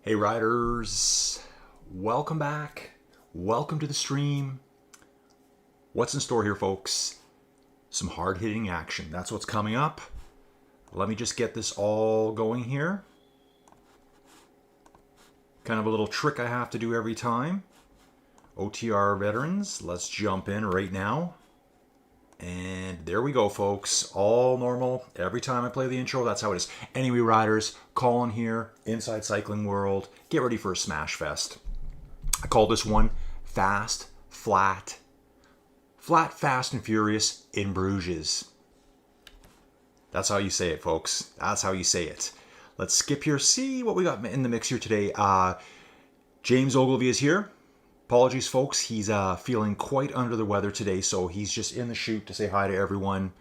Hey riders, welcome back. Welcome to the stream. What's in store here, folks? Some hard-hitting action. That's what's coming up. Let me just get this all going here. Kind of a little trick I have to do every time. OTR Veterans, let's jump in right now. And there we go, folks. All normal. Every time I play the intro, that's how it is. Anyway, riders, Colin here, Inside Cycling World. Get ready for a smash fest. I call this one Fast, Flat, Fast and Furious in Bruges. That's how you say it, folks. That's how you say it. Let's skip here, see what we got in the mix here today. James Ogilvy is here. Apologies, folks. He's feeling quite under the weather today, so he's just in the chute to say hi to everyone.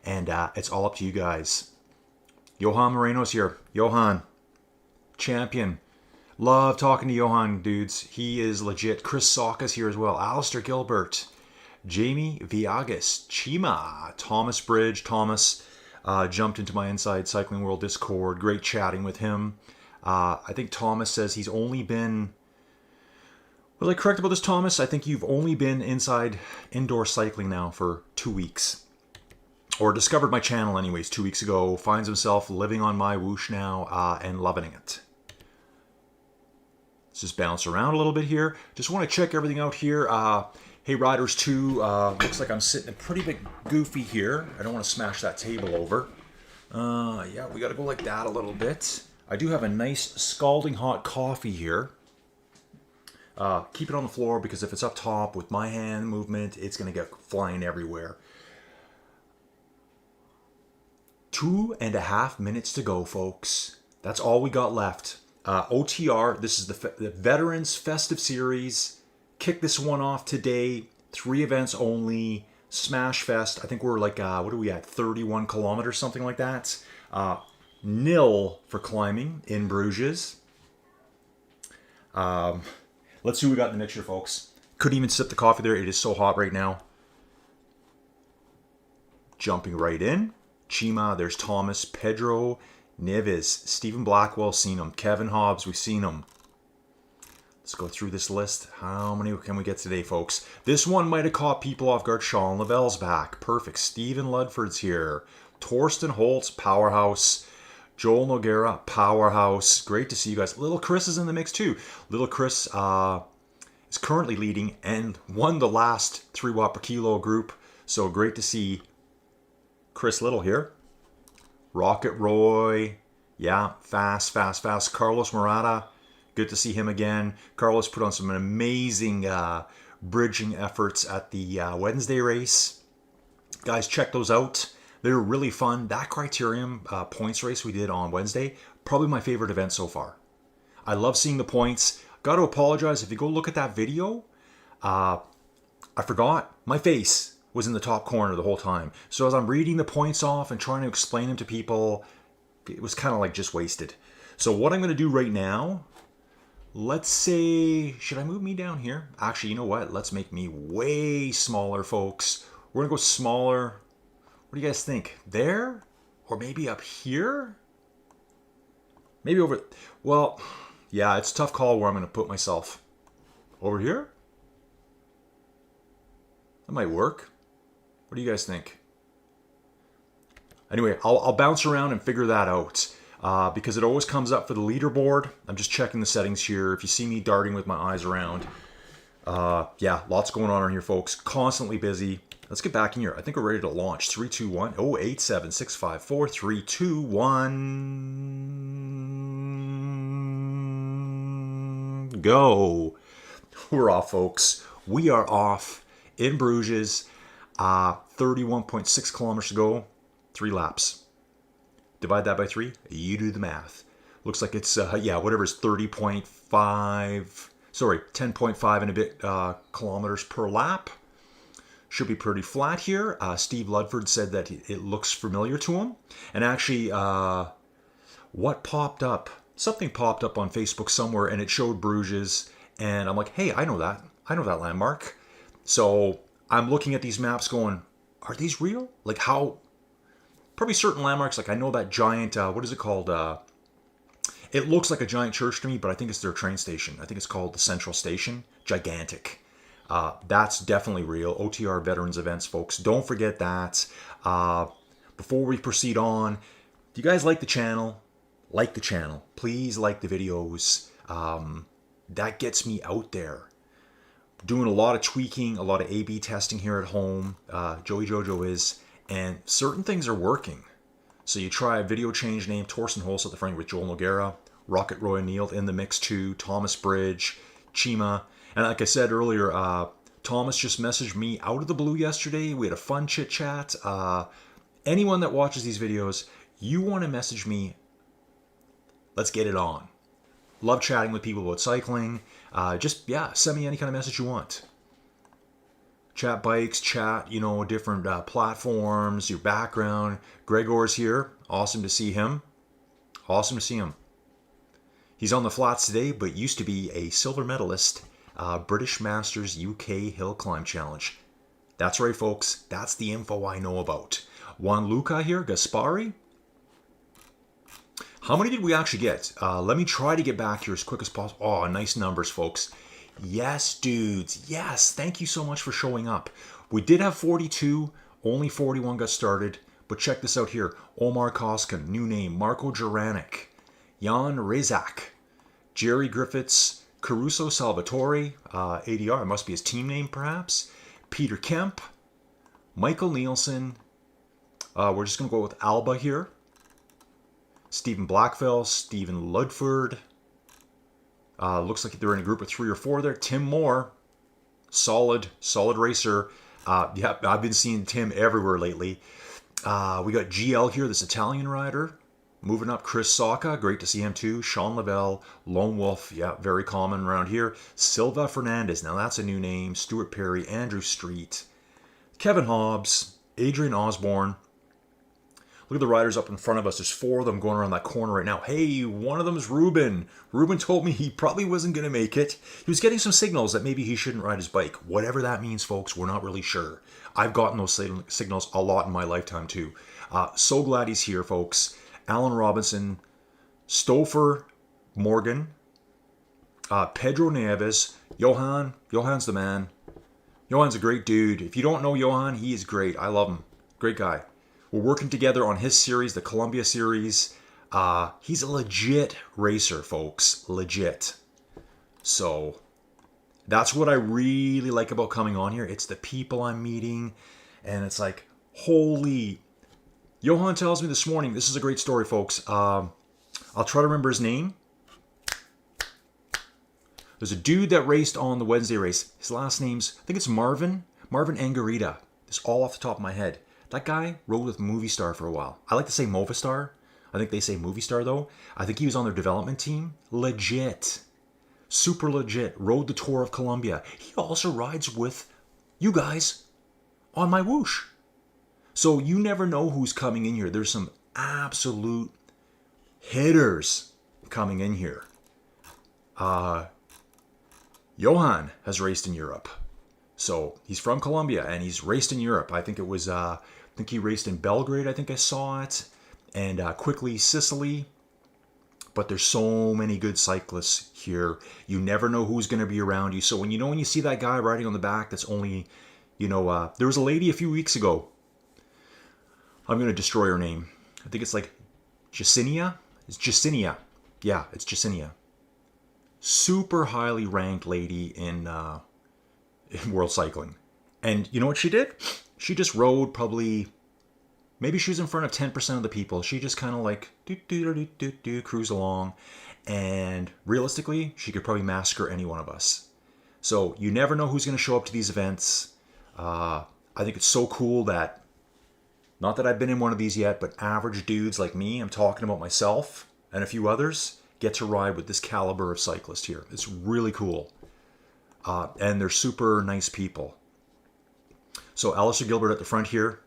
And it's all up to you guys. Johan Moreno's here. Johan, champion. Love talking to Johan, dudes. He is legit. Chris Saka's here as well. Alistair Gilbert. Jamie Viagas. Chima. Thomas Bridge. Thomas jumped into my Inside Cycling World Discord. Great chatting with him. I think Thomas says he's only been... Was I correct about this, Thomas? I think you've only been inside indoor cycling now for 2 weeks. Or discovered my channel anyways 2 weeks ago. Finds himself living on MyWhoosh now and loving it. Let's just bounce around a little bit here. Just want to check everything out here. Hey Riders 2, looks like I'm sitting a pretty bit goofy here. I don't want to smash that table over. Yeah, we got to go like that a little bit. I do have a nice scalding hot coffee here. Keep it on the floor because if it's up top with my hand movement, it's going to get flying everywhere. 2.5 minutes to go, folks. That's all we got left. OTR, this is the Veterans Festive Series. Kick this one off today. 3 events only. Smash Fest. I think we're like, what are we at? 31 kilometers, something like that. Nil for climbing in Bruges. Let's see what we got in the mixture, folks. Couldn't even sip the coffee there. It is so hot right now. Jumping right in. Chima, there's Thomas, Pedro Neves, Stephen Blackwell, seen him. Kevin Hobbs, we've seen him. Let's go through this list. How many can we get today, folks? This one might have caught people off guard. Sean Lavelle's back. Perfect. Stephen Ludford's here. Torsten Holtz, powerhouse. Joel Noguera, powerhouse. Great to see you guys. Little Chris is in the mix too. Little Chris is currently leading and won the last 3 watt per kilo group. So great to see Chris Little here. Rocket Roy. Yeah, fast. Carlos Murata. Good to see him again. Carlos put on some amazing bridging efforts at the Wednesday race. Guys, check those out. They were really fun. That criterium points race we did on Wednesday, probably my favorite event so far. I love seeing the points. Got to apologize if you go look at that video. I forgot my face was in the top corner the whole time. So as I'm reading the points off and trying to explain them to people, it was kind of like just wasted. So what I'm going to do right now, let's say, should I move me down here? Actually, you know what? Let's make me way smaller, folks. We're going to go smaller. What do you guys think? There? Or maybe up here? Maybe over... Well, yeah, it's a tough call where I'm going to put myself. Over here? That might work. What do you guys think? Anyway, I'll bounce around and figure that out. Because it always comes up for the leaderboard. I'm just checking the settings here. If you see me darting with my eyes around. Yeah, lots going on here, folks. Constantly busy. Let's get back in here. I think we're ready to launch. 3, 2, 1. Oh, 8, 7, 6, 5, 4, 3, 2, 1. Go. We're off, folks. We are off in Bruges. 31.6 kilometers to go. 3 laps. Divide that by 3. You do the math. Looks like it's, yeah, whatever is 30.5. Sorry, 10.5 and a bit kilometers per lap. Should be pretty flat here. Steve Ludford said that it looks familiar to him. And actually, what popped up? Something popped up on Facebook somewhere, and it showed Bruges. And I'm like, hey, I know that. I know that landmark. So I'm looking at these maps going, are these real? Like how... Probably certain landmarks, like I know that giant, what is it called? It looks like a giant church to me, but I think it's their train station. I think it's called the Central Station. Gigantic. That's definitely real. OTR Veterans Events, folks. Don't forget that. Before we proceed on, do you guys like the channel? Like the channel. Please like the videos. That gets me out there. Doing a lot of tweaking, a lot of A/B testing here at home. Joey Jojo is. And certain things are working. So you try a video change name, Torsten Holst at the front with Joel Noguera, Rocket Roy O'Neill in the mix too, Thomas Bridge, Chima. And like I said earlier, Thomas just messaged me out of the blue yesterday. We had a fun chit chat. Anyone that watches these videos, you want to message me, let's get it on. Love chatting with people about cycling. Send me any kind of message you want. Chat bikes, chat, different platforms, your background. Gregor's here. Awesome to see him. Awesome to see him. He's on the flats today, but used to be a silver medalist, British Masters UK Hill Climb Challenge. That's right, folks. That's the info I know about. Juan Luca here, Gaspari. How many did we actually get? Let me try to get back here as quick as possible. Oh, nice numbers, folks. Yes, dudes. Yes. Thank you so much for showing up. We did have 42. Only 41 got started. But check this out here. Omar Koskin, new name. Marco Juranic. Jan Rezak. Jerry Griffiths. Caruso Salvatore. ADR. It must be his team name, perhaps. Peter Kemp. Michael Nielsen. We're just going to go with Alba here. Stephen Blackfell. Stephen Ludford. Looks like they're in a group of 3 or 4 there. Tim Moore, solid racer. I've been seeing Tim everywhere lately. We got GL here, this Italian rider. Moving up, Chris Sacca, great to see him too. Sean Lavelle, Lone Wolf, very common around here. Silva Fernandez, now that's a new name. Stuart Perry, Andrew Street, Kevin Hobbs, Adrian Osborne. Look at the riders up in front of us. There's 4 of them going around that corner right now. Hey, one of them is Ruben. Ruben told me he probably wasn't going to make it. He was getting some signals that maybe he shouldn't ride his bike. Whatever that means, folks, we're not really sure. I've gotten those signals a lot in my lifetime, too. So glad he's here, folks. Alan Robinson, Stouffer Morgan, Pedro Nieves, Johan. Johan's the man. Johan's a great dude. If you don't know Johan, he is great. I love him. Great guy. We're working together on his series, the Columbia series. He's a legit racer, folks. Legit. So that's what I really like about coming on here. It's the people I'm meeting. And it's like, holy. Johan tells me this morning, this is a great story, folks. I'll try to remember his name. There's a dude that raced on the Wednesday race. His last name's, I think it's Marvin Angarita. It's all off the top of my head. That guy rode with Movie Star for a while. I like to say Movistar. I think they say Movie Star, though. I think he was on their development team. Legit. Super legit. Rode the Tour of Columbia. He also rides with you guys on MyWhoosh. So you never know who's coming in here. There's some absolute hitters coming in here. Johan has raced in Europe. So he's from Colombia and he's raced in Europe. I think it was, I think he raced in Belgrade. I think I saw it. And quickly Sicily. But there's so many good cyclists here. You never know who's going to be around you. So when you see that guy riding on the back, that's only, there was a lady a few weeks ago. I'm going to destroy her name. I think it's like Jacinia. It's Jacinia. Yeah, it's Jacinia. Super highly ranked lady in world cycling. And you know what she did? She just rode probably, maybe she was in front of 10% of the people. She just kind of like cruise along. And realistically, she could probably massacre any one of us. So you never know who's going to show up to these events. I think it's so cool that, not that I've been in one of these yet, but average dudes like me, I'm talking about myself and a few others, get to ride with this caliber of cyclist here. It's really cool. And they're super nice people. So Alistair Gilbert at the front here.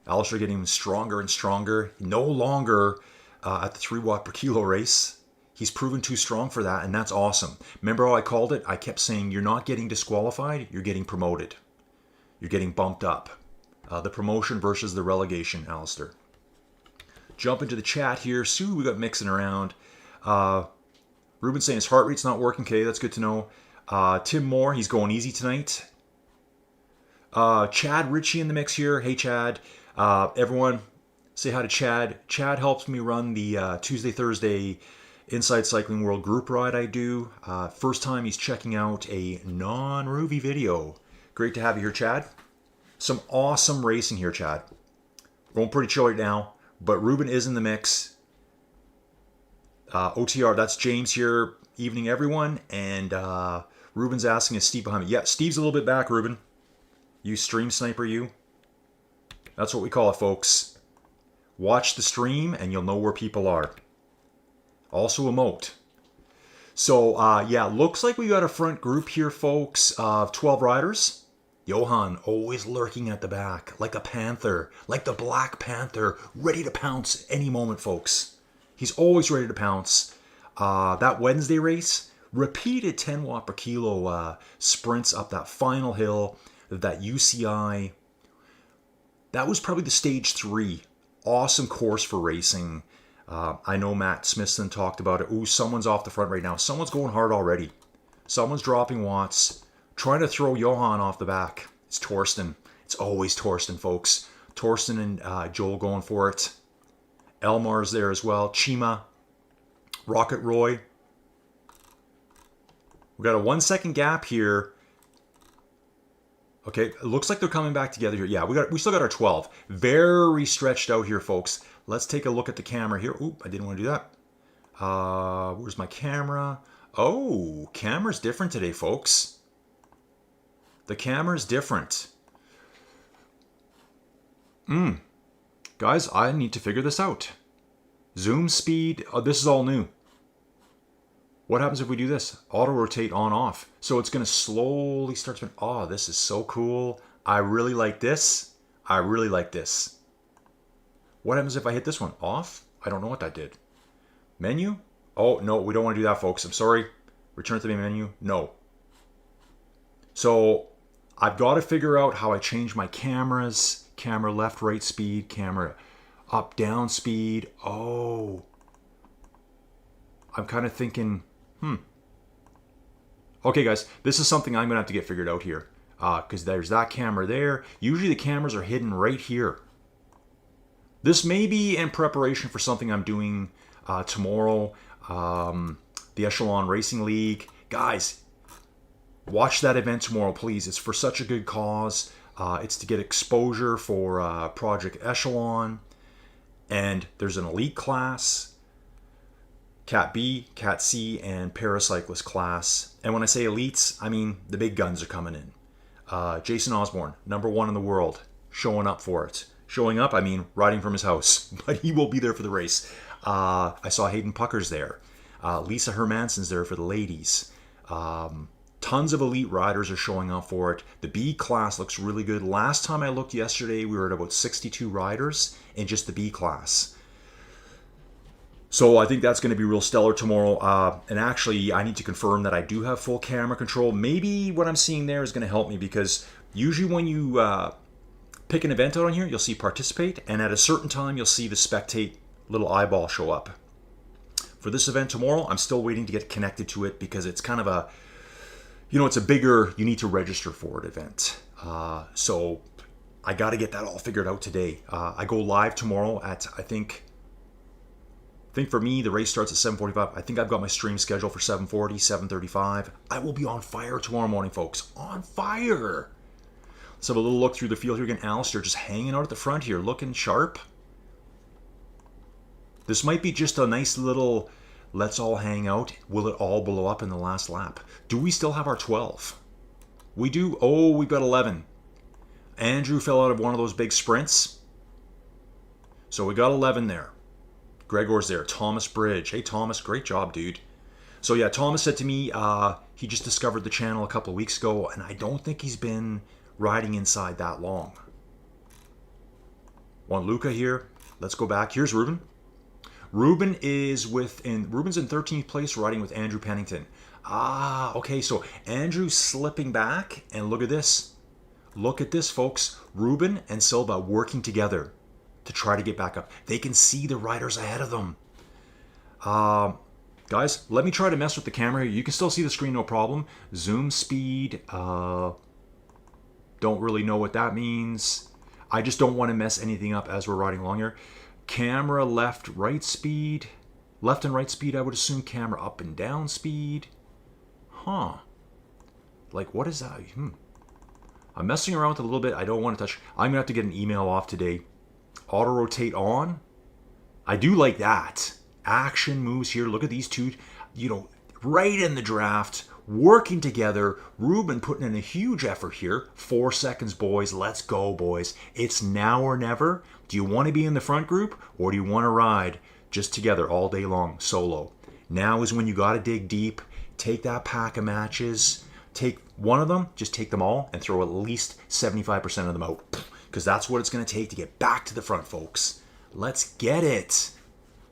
Alistair getting stronger and stronger. No longer at the 3 watt per kilo race. He's proven too strong for that, and that's awesome. Remember how I called it? I kept saying, you're not getting disqualified, you're getting promoted. You're getting bumped up. The promotion versus the relegation, Alistair. Jump into the chat here. Sue, we got mixing around. Ruben saying his heart rate's not working. Okay, that's good to know. Tim Moore, he's going easy tonight. Chad Ritchie in the mix here. Hey, Chad. Everyone, say hi to Chad. Chad helps me run the Tuesday, Thursday Inside Cycling World group ride I do. First time he's checking out a non-Ruby video. Great to have you here, Chad. Some awesome racing here, Chad. Going pretty chill right now, but Ruben is in the mix. OTR, that's James here. Evening, everyone. And Ruben's asking, is Steve behind me? Yeah, Steve's a little bit back, Ruben. You stream sniper, you. That's what we call it, folks. Watch the stream and you'll know where people are. Also emote. So, yeah, looks like we got a front group here, folks, of 12 riders. Johan, always lurking at the back, like a panther, like the Black Panther, ready to pounce any moment, folks. He's always ready to pounce. That Wednesday race, repeated 10 watt per kilo sprints up that final hill, that UCI. That was probably the stage 3. Awesome course for racing. I know Matt Smithson talked about it. Ooh, someone's off the front right now. Someone's going hard already. Someone's dropping watts. Trying to throw Johan off the back. It's Torsten. It's always Torsten, folks. Torsten and Joel going for it. Elmar's there as well. Chima. Rocket Roy. We got a 1 second gap here. Okay, it looks like they're coming back together here. Yeah, we still got our 12. Very stretched out here, folks. Let's take a look at the camera here. Ooh, I didn't want to do that. Where's my camera? Oh, camera's different today, folks. The camera's different. Guys, I need to figure this out. Zoom speed. Oh, this is all new. What happens if we do this? Auto rotate on off. So it's going to slowly start to... Oh, this is so cool. I really like this. I really like this. What happens if I hit this one? Off? I don't know what that did. Menu? Oh, no, we don't want to do that, folks. I'm sorry. Return to the main menu. No. So I've got to figure out how I change my cameras. Camera left, right speed. Camera up, down speed. Oh. I'm kind of thinking... Okay, guys, this is something I'm going to have to get figured out here. Because there's that camera there. Usually the cameras are hidden right here. This may be in preparation for something I'm doing tomorrow. The Echelon Racing League. Guys, watch that event tomorrow, please. It's for such a good cause. It's to get exposure for Project Echelon. And there's an elite class. Cat B, Cat C, and Paracyclist class. And when I say elites, I mean the big guns are coming in. Jason Osborne, #1 in the world, showing up for it. Showing up, I mean riding from his house, but he will be there for the race. I saw Hayden Pucker's there. Lisa Hermanson's there for the ladies. Tons of elite riders are showing up for it. The B class looks really good. Last time I looked yesterday, we were at about 62 riders in just the B class. So I think that's going to be real stellar tomorrow. And actually, I need to confirm that I do have full camera control. Maybe what I'm seeing there is going to help me, because usually when you pick an event out on here, you'll see participate. And at a certain time, you'll see the spectate little eyeball show up. For this event tomorrow, I'm still waiting to get connected to it, because it's kind of a, it's a bigger, you need to register for it event. So I got to get that all figured out today. I go live tomorrow at, I think for me, the race starts at 7:45. I think I've got my stream scheduled for 7:40, 7:35. I will be on fire tomorrow morning, folks. On fire! Let's have a little look through the field here again. Alistair just hanging out at the front here, looking sharp. This might be just a nice little, let's all hang out. Will it all blow up in the last lap? Do we still have our 12? We do. Oh, we've got 11. Andrew fell out of one of those big sprints. So we got 11 there. Gregor's there. Thomas Bridge. Hey, Thomas. Great job, dude. So, yeah, Thomas said to me he just discovered the channel a couple of weeks ago, and I don't think he's been riding inside that long. Want Luca here. Let's go back. Here's Ruben. Ruben is Ruben's in 13th place, riding with Andrew Pennington. Okay, so Andrew's slipping back, and look at this. Look at this, folks. Ruben and Silva working together to try to get back up. They can see the riders ahead of them. Guys, let me try to mess with the camera here. You can still see the screen, no problem. Zoom speed, don't really know what that means. I just don't want to mess anything up as we're riding along here. Camera left, right speed. Left and right speed, I would assume. Camera up and down speed. Huh. Like, what is that? I'm messing around with it a little bit. I don't want to touch. I'm going to have to get an email off today. Auto rotate on. I do like that. Action moves here. Look at these two, right in the draft, working together. Ruben putting in a huge effort here. 4 seconds, boys. Let's go, boys. It's now or never. Do you want to be in the front group, or do you want to ride just together all day long, solo? Now is when you got to dig deep. Take that pack of matches. Take one of them, just take them all, and throw at least 75% of them out. Because that's what it's going to take to get back to the front, folks. Let's get it.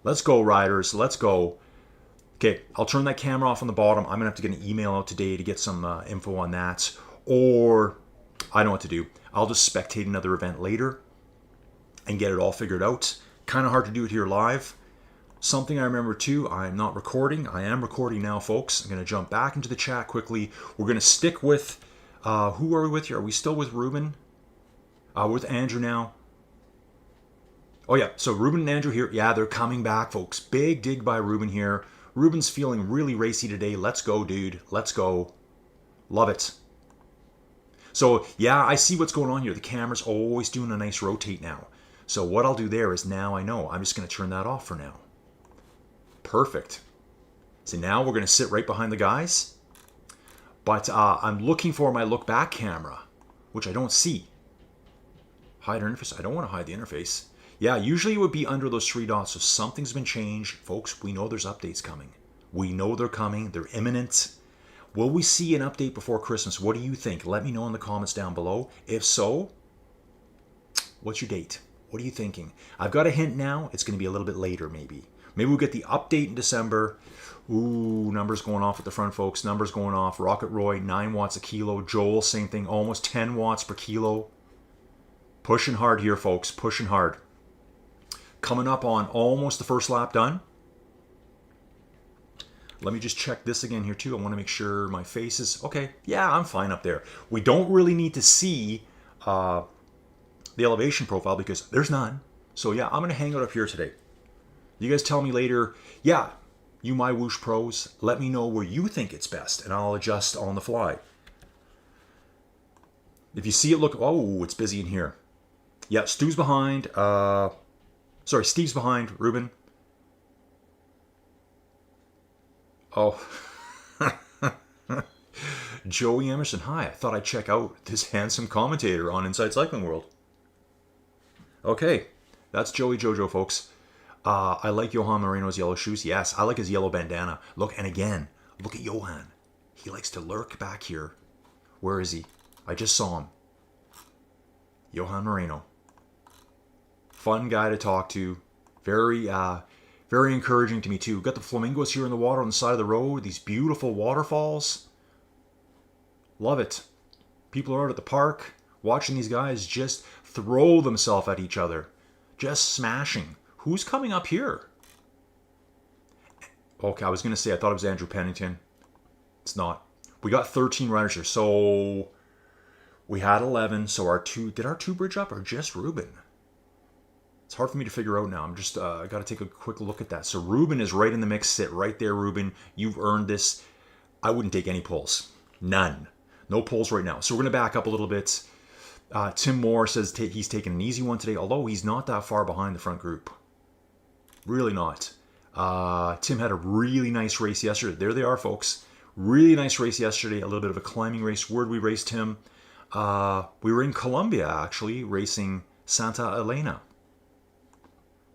Let's go, riders. Let's go. Okay, I'll turn that camera off on the bottom. I'm going to have to get an email out today to get some info on that. Or, I know what to do. I'll just spectate another event later and get it all figured out. Kind of hard to do it here live. Something I remember too, I'm not recording. I am recording now, folks. I'm going to jump back into the chat quickly. We're going to stick with, who are we with here? Are we still with Ruben? We're with Andrew now. Oh yeah, so Ruben and Andrew here. Yeah, they're coming back, folks. Big dig by Ruben here. Ruben's feeling really racy today. Let's go, dude. Let's go. Love it. So yeah, I see what's going on here. The camera's always doing a nice rotate now. So what I'll do there is now I know. I'm just going to turn that off for now. Perfect. So now we're going to sit right behind the guys. But I'm looking for my look back camera, which I don't see. Hide interface. I don't want to hide the interface. Yeah, usually it would be under those 3 dots. So something's been changed. Folks, we know there's updates coming. We know they're coming. They're imminent. Will we see an update before Christmas? What do you think? Let me know in the comments down below. If so, what's your date? What are you thinking? I've got a hint now. It's going to be a little bit later, maybe. Maybe we'll get the update in December. Ooh, numbers going off at the front, folks. Numbers going off. Rocket Roy, 9 watts a kilo. Joel, same thing. Almost 10 watts per kilo. Pushing hard here, folks. Pushing hard. Coming up on almost the first lap done. Let me just check this again here, too. I want to make sure my face is... Okay, yeah, I'm fine up there. We don't really need to see the elevation profile because there's none. So, yeah, I'm going to hang out up here today. You guys tell me later, yeah, you MyWhoosh pros, let me know where you think it's best, and I'll adjust on the fly. If you see it, look, oh, it's busy in here. Yeah, Stu's behind, Steve's behind, Ruben. Oh, Joey Emerson, hi, I thought I'd check out this handsome commentator on Inside Cycling World. Okay, that's Joey Jojo, folks. I like Johan Moreno's yellow shoes. Yes, I like his yellow bandana. Look, and again, look at Johan. He likes to lurk back here. Where is he? I just saw him. Johan Moreno. Fun guy to talk to. Very encouraging to me too. Got the flamingos here in the water on the side of the road. These beautiful waterfalls. Love it. People are out at the park watching these guys just throw themselves at each other. Just smashing. Who's coming up here? Okay, I was going to say, I thought it was Andrew Pennington. It's not. We got 13 riders here. So we had 11. So did our 2 bridge up or just Ruben? It's hard for me to figure out now. I'm just, I got to take a quick look at that. So Ruben is right in the mix. Sit right there, Ruben. You've earned this. I wouldn't take any pulls. None. No pulls right now. So we're going to back up a little bit. Tim Moore says he's taking an easy one today, although he's not that far behind the front group. Really not. Tim had a really nice race yesterday. There they are, folks. Really nice race yesterday. A little bit of a climbing race. Where'd we race, Tim? We were in Colombia, actually, racing Santa Elena.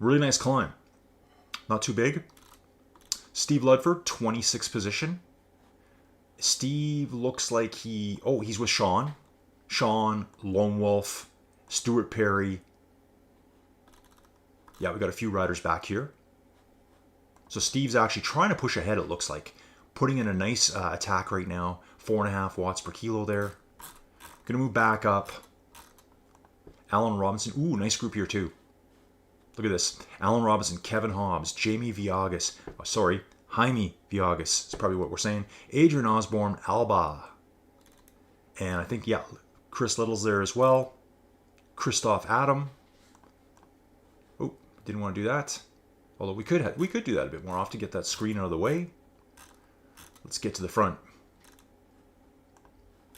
Really nice climb. Not too big. Steve Ludford, 26th position. Steve looks like he's with Sean. Sean, Lone Wolf, Stuart Perry. Yeah, we got a few riders back here. So Steve's actually trying to push ahead, it looks like. Putting in a nice attack right now. 4.5 watts per kilo there. Gonna move back up. Alan Robinson. Ooh, nice group here too. Look at this. Alan Robinson, Kevin Hobbs, Jamie Viagas. Jaime Viagas is probably what we're saying. Adrian Osborne, Alba. And I think, yeah, Chris Little's there as well. Christoph Adam. Oh, didn't want to do that. Although we could do that a bit more often to get that screen out of the way. Let's get to the front.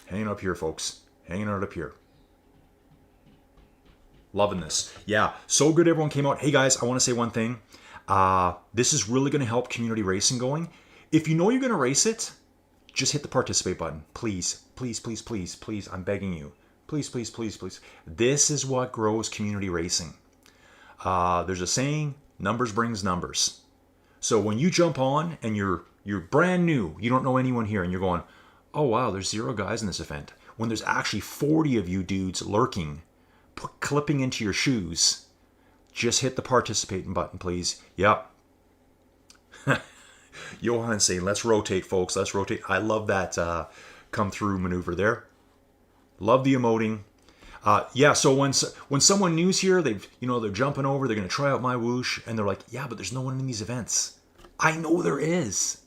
Hanging up here, folks. Hanging out up here. Loving this. Yeah, so good everyone came out. Hey guys, I want to say one thing. This is really going to help community racing going. If you know you're going to race it, just hit the participate button. Please, please, please, please, please. I'm begging you. Please, please, please, please. This is what grows community racing. There's a saying, numbers brings numbers. So when you jump on and you're brand new, you don't know anyone here, and you're going, oh wow, there's 0 guys in this event. When there's actually 40 of you dudes lurking, clipping into your shoes, just hit the participating button, please. Yep. Johan saying, let's rotate, folks. Let's rotate. I love that come through maneuver there. Love the emoting. Yeah, so when someone new's here, they're jumping over, they're going to try out MyWhoosh, and they're like, yeah, but there's no one in these events. I know there is.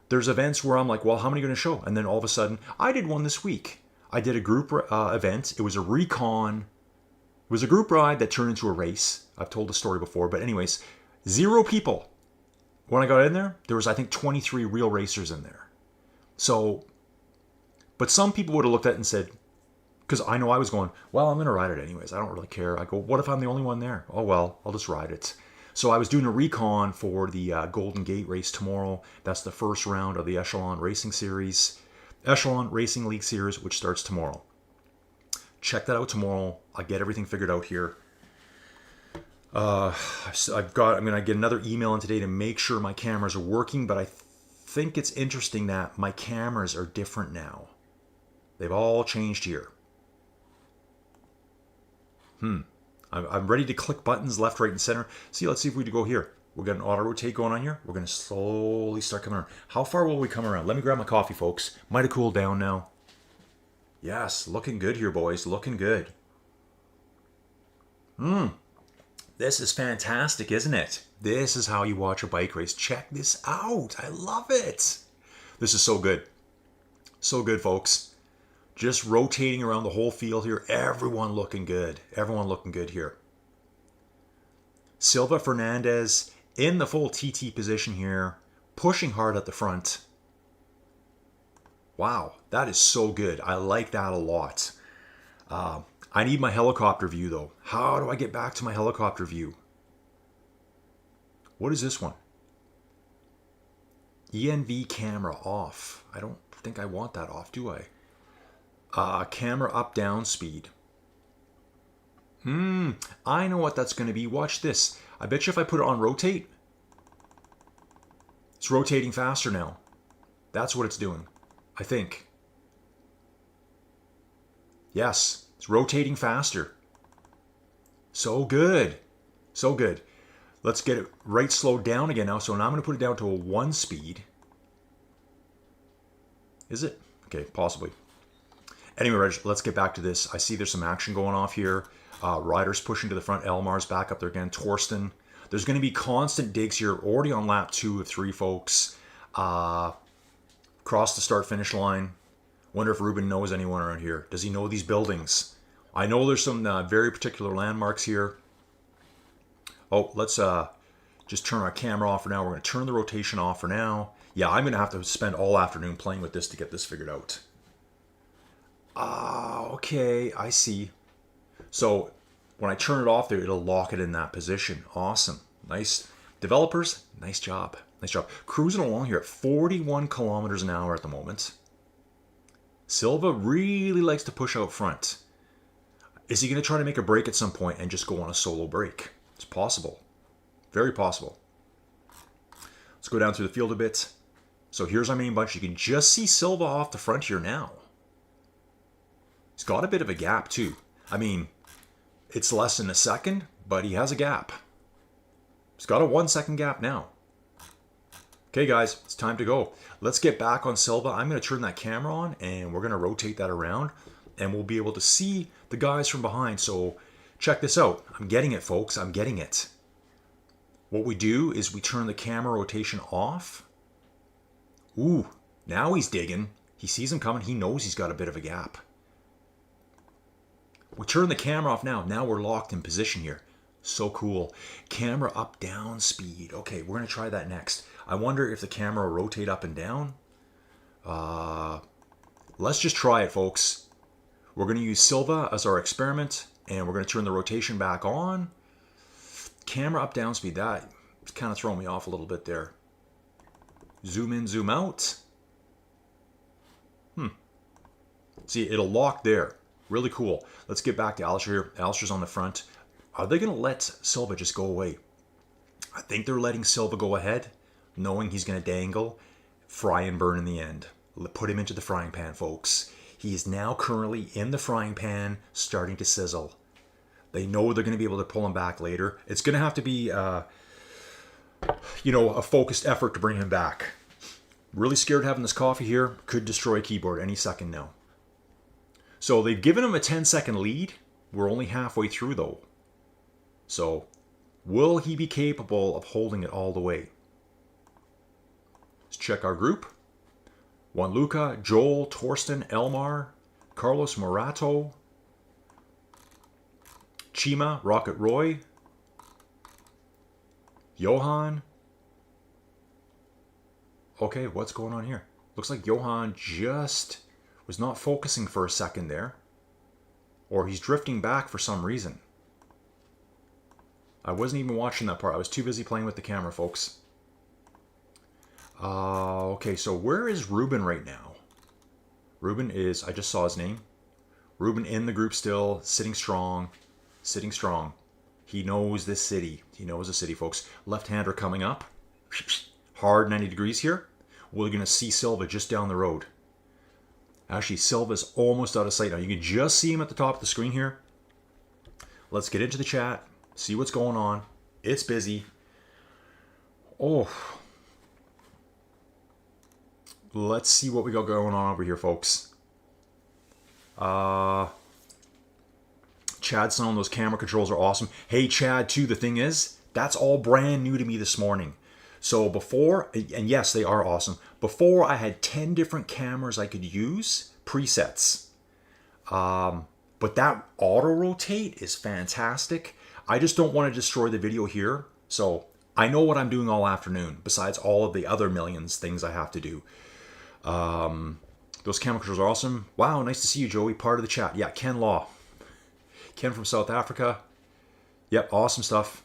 There's events where I'm like, well, how many are going to show? And then all of a sudden, I did one this week. I did a group event. It was a recon. It was a group ride that turned into a race. I've told the story before, but anyways, 0 people. When I got in there, there was, I think, 23 real racers in there. So, but some people would have looked at it and said, because I know I was going, well, I'm going to ride it anyways. I don't really care. I go, what if I'm the only one there? Oh, well, I'll just ride it. So I was doing a recon for the Golden Gate race tomorrow. That's the first round of the Echelon Racing Series. Echelon Racing League Series, which starts tomorrow. Check that out tomorrow. I'll get everything figured out here. I'm going to get another email in today to make sure my cameras are working, but I think it's interesting that my cameras are different now. They've all changed here. I'm ready to click buttons left, right, and center. See, let's see if we can go here. We've got an auto rotate going on here. We're going to slowly start coming around. How far will we come around? Let me grab my coffee, folks. Might have cooled down now. Yes, looking good here, boys. Looking good. This is fantastic, isn't it? This is how you watch a bike race. Check this out. I love it. This is so good. So good, folks. Just rotating around the whole field here. Everyone looking good. Everyone looking good here. Silva Fernandez in the full TT position here. Pushing hard at the front. Wow, that is so good. I like that a lot. I need my helicopter view, though. How do I get back to my helicopter view? What is this one? ENV camera off. I don't think I want that off, do I? Camera up down speed. I know what that's going to be. Watch this. I bet you if I put it on rotate, it's rotating faster now. That's what it's doing, I think. Yes, it's rotating faster. So good. So good. Let's get it right slowed down again now. So now I'm going to put it down to a 1 speed. Is it? Okay, possibly. Anyway, Reg, let's get back to this. I see there's some action going off here. Riders pushing to the front. Elmar's back up there again. Torsten. There's going to be constant digs here. Already on lap 2 of 3, folks. Cross the start-finish line. Wonder if Ruben knows anyone around here. Does he know these buildings? I know there's some very particular landmarks here. Oh, let's just turn our camera off for now. We're going to turn the rotation off for now. Yeah, I'm going to have to spend all afternoon playing with this to get this figured out. Okay, I see. So when I turn it off there, it'll lock it in that position. Awesome. Nice. Developers, nice job. Nice job. Cruising along here at 41 kilometers an hour at the moment. Silva really likes to push out front. Is he going to try to make a break at some point and just go on a solo break? It's possible. Very possible. Let's go down through the field a bit. So here's our main bunch. You can just see Silva off the front here now. He's got a bit of a gap too. I mean, it's less than a second, but he has a gap. He's got a 1 second gap now. Okay, guys, it's time to go. Let's get back on Silva. I'm going to turn that camera on, and we're going to rotate that around, and we'll be able to see the guys from behind. So check this out. I'm getting it, folks. I'm getting it. What we do is we turn the camera rotation off, Ooh, now he's digging. He sees him coming. He knows he's got a bit of a gap. We turn the camera off now. Now we're locked in position here. So cool. Camera up, down, speed. Okay, we're going to try that next. I wonder if the camera will rotate up and down. Let's just try it, folks. We're going to use Silva as our experiment, and we're going to turn the rotation back on. Camera up, down, speed. That kind of throwing me off a little bit there. Zoom in, zoom out. See, it'll lock there. Really cool. Let's get back to Alistair here. Alistair's on the front. Are they going to let Silva just go away? I think they're letting Silva go ahead, knowing he's going to dangle, fry and burn in the end. Put him into the frying pan, folks. He is now currently in the frying pan, starting to sizzle. They know they're going to be able to pull him back later. It's going to have to be, a focused effort to bring him back. Really scared having this coffee here. Could destroy a keyboard any second now. So they've given him a 10-second lead. We're only halfway through, though. So will he be capable of holding it all the way? Let's check our group. Juan Luca, Joel, Torsten, Elmar, Carlos Morato, Chima, Rocket Roy, Johan. Okay, what's going on here? Looks like Johan just was not focusing for a second there. Or he's drifting back for some reason. I wasn't even watching that part. I was too busy playing with the camera, folks. Okay, so where is Ruben right now? Ruben is, I just saw his name. Ruben in the group still, sitting strong. Sitting strong. He knows this city. He knows the city, folks. Left-hander coming up. Hard 90 degrees here. We're going to see Silva just down the road. Actually, Silva's almost out of sight now. You can just see him at the top of the screen here. Let's get into the chat. See what's going on. It's busy. Oh. Let's see what we got going on over here, folks. Chad's saying those camera controls are awesome. Hey, Chad, too, the thing is, that's all brand new to me this morning. So before, and yes, they are awesome. Before, I had 10 different cameras I could use, presets. But that auto rotate is fantastic. I just don't want to destroy the video here. So I know what I'm doing all afternoon, besides all of the other millions things I have to do. Those camera controls are awesome. Wow, nice to see you, Joey. Part of the chat. Yeah, Ken Law. Ken from South Africa. Yep, awesome stuff.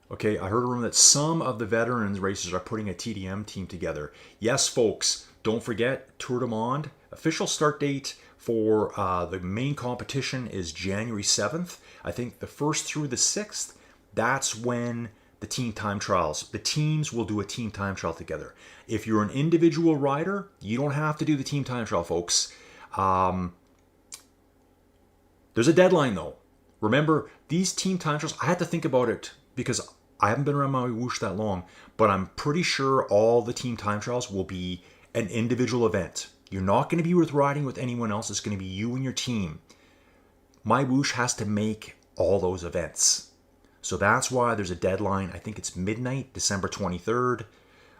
Okay, I heard a rumor that some of the veterans racers are putting a TDM team together. Yes, folks, don't forget, Tour de Monde. Official start date for the main competition is January 7th. I think the 1st through the 6th, that's when the team time trials. The teams will do a team time trial together. If you're an individual rider, you don't have to do the team time trial, folks. There's a deadline, though. Remember, these team time trials, I had to think about it because I haven't been around MyWhoosh that long, but I'm pretty sure all the team time trials will be an individual event. You're not going to be riding with anyone else. It's going to be you and your team. MyWhoosh has to make all those events. So that's why there's a deadline. I think it's midnight, December 23rd.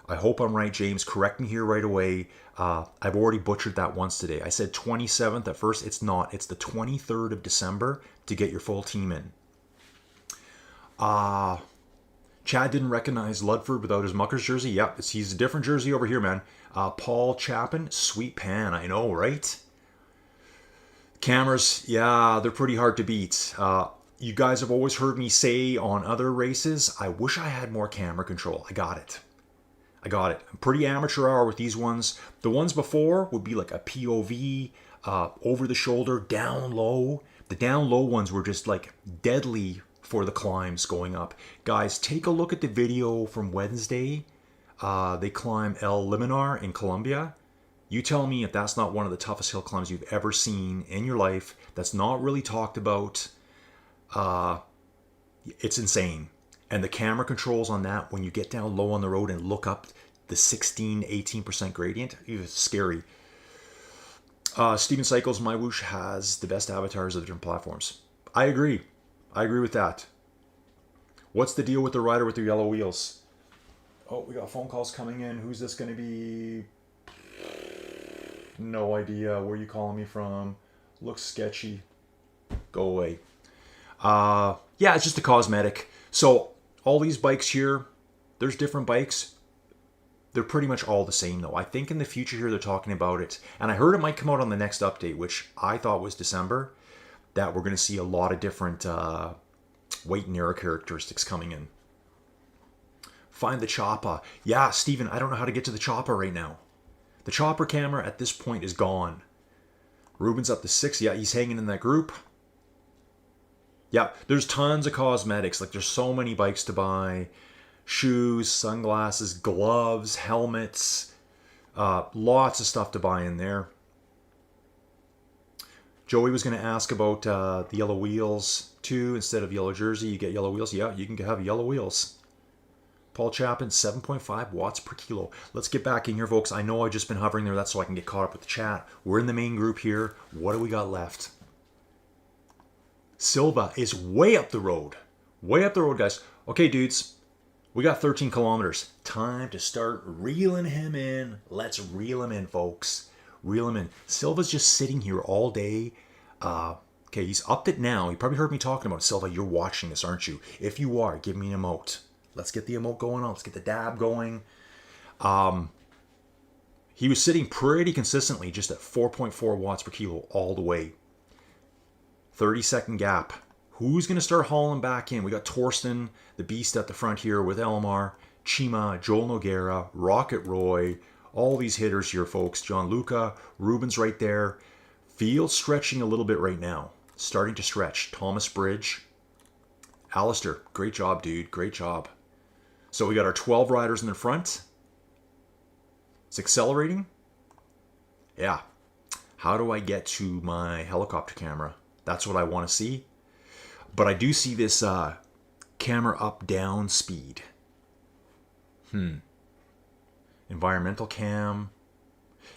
I hope I'm right, James. Correct me here right away. I've already butchered that once today. I said 27th at first. It's not. It's the 23rd of December to get your full team in. Chad didn't recognize Ludford without his Muckers jersey. Yep, he's a different jersey over here, man. Paul Chapin, sweet pan. I know, right? Cameras, yeah, they're pretty hard to beat. You guys have always heard me say on other races, I wish I had more camera control. I got it. I'm pretty amateur hour with these ones. The ones before would be like a POV, over the shoulder, down low. The down low ones were just like deadly for the climbs going up. Guys, take a look at the video from Wednesday. They climb El Liminar in Colombia. You tell me if that's not one of the toughest hill climbs you've ever seen in your life. That's not really talked about. It's insane. And the camera controls on that, when you get down low on the road and look up the 16-18% gradient, it's scary. Steven Cycles, MyWhoosh has the best avatars of different platforms. I agree. I agree with that. What's the deal with the rider with the yellow wheels? Oh, we got phone calls coming in. Who's this going to be? No idea. Where are you calling me from? Looks sketchy. Go away. Yeah, it's just a cosmetic. So all these bikes here, there's different bikes. They're pretty much all the same though. I think in the future here they're talking about it, and I heard it might come out on the next update, which I thought was December, that we're going to see a lot of different weight and air characteristics coming in. Find the chopper. Yeah, Steven, I don't know how to get to the chopper right now. The chopper camera at this point is gone. Ruben's up to 6. Yeah, he's hanging in that group. Yeah, there's tons of cosmetics. Like, there's so many bikes to buy. Shoes, sunglasses, gloves, helmets. Lots of stuff to buy in there. Joey was going to ask about the yellow wheels, too. Instead of yellow jersey, you get yellow wheels. Yeah, you can have yellow wheels. Paul Chapin, 7.5 watts per kilo. Let's get back in here, folks. I know I've just been hovering there. That's so I can get caught up with the chat. We're in the main group here. What do we got left? Silva is way up the road. Way up the road, guys. Okay, dudes. We got 13 kilometers. Time to start reeling him in. Let's reel him in, folks. Reel him in. Silva's just sitting here all day. Okay, he's upped it now. You probably heard me talking about it. Silva, you're watching this, aren't you? If you are, give me an emote. Let's get the emote going on. Let's get the dab going. He was sitting pretty consistently just at 4.4 watts per kilo all the way. 30-second gap. Who's going to start hauling back in? We got Torsten, the beast at the front here with Elmar, Chima, Joel Noguera, Rocket Roy, all these hitters here, folks. John Luca, Ruben's right there. Field stretching a little bit right now. Starting to stretch. Thomas Bridge. Alistair, great job, dude. Great job. So we got our 12 riders in the front. It's accelerating. Yeah. How do I get to my helicopter camera? That's what I want to see. But I do see this camera up-down speed. Environmental cam.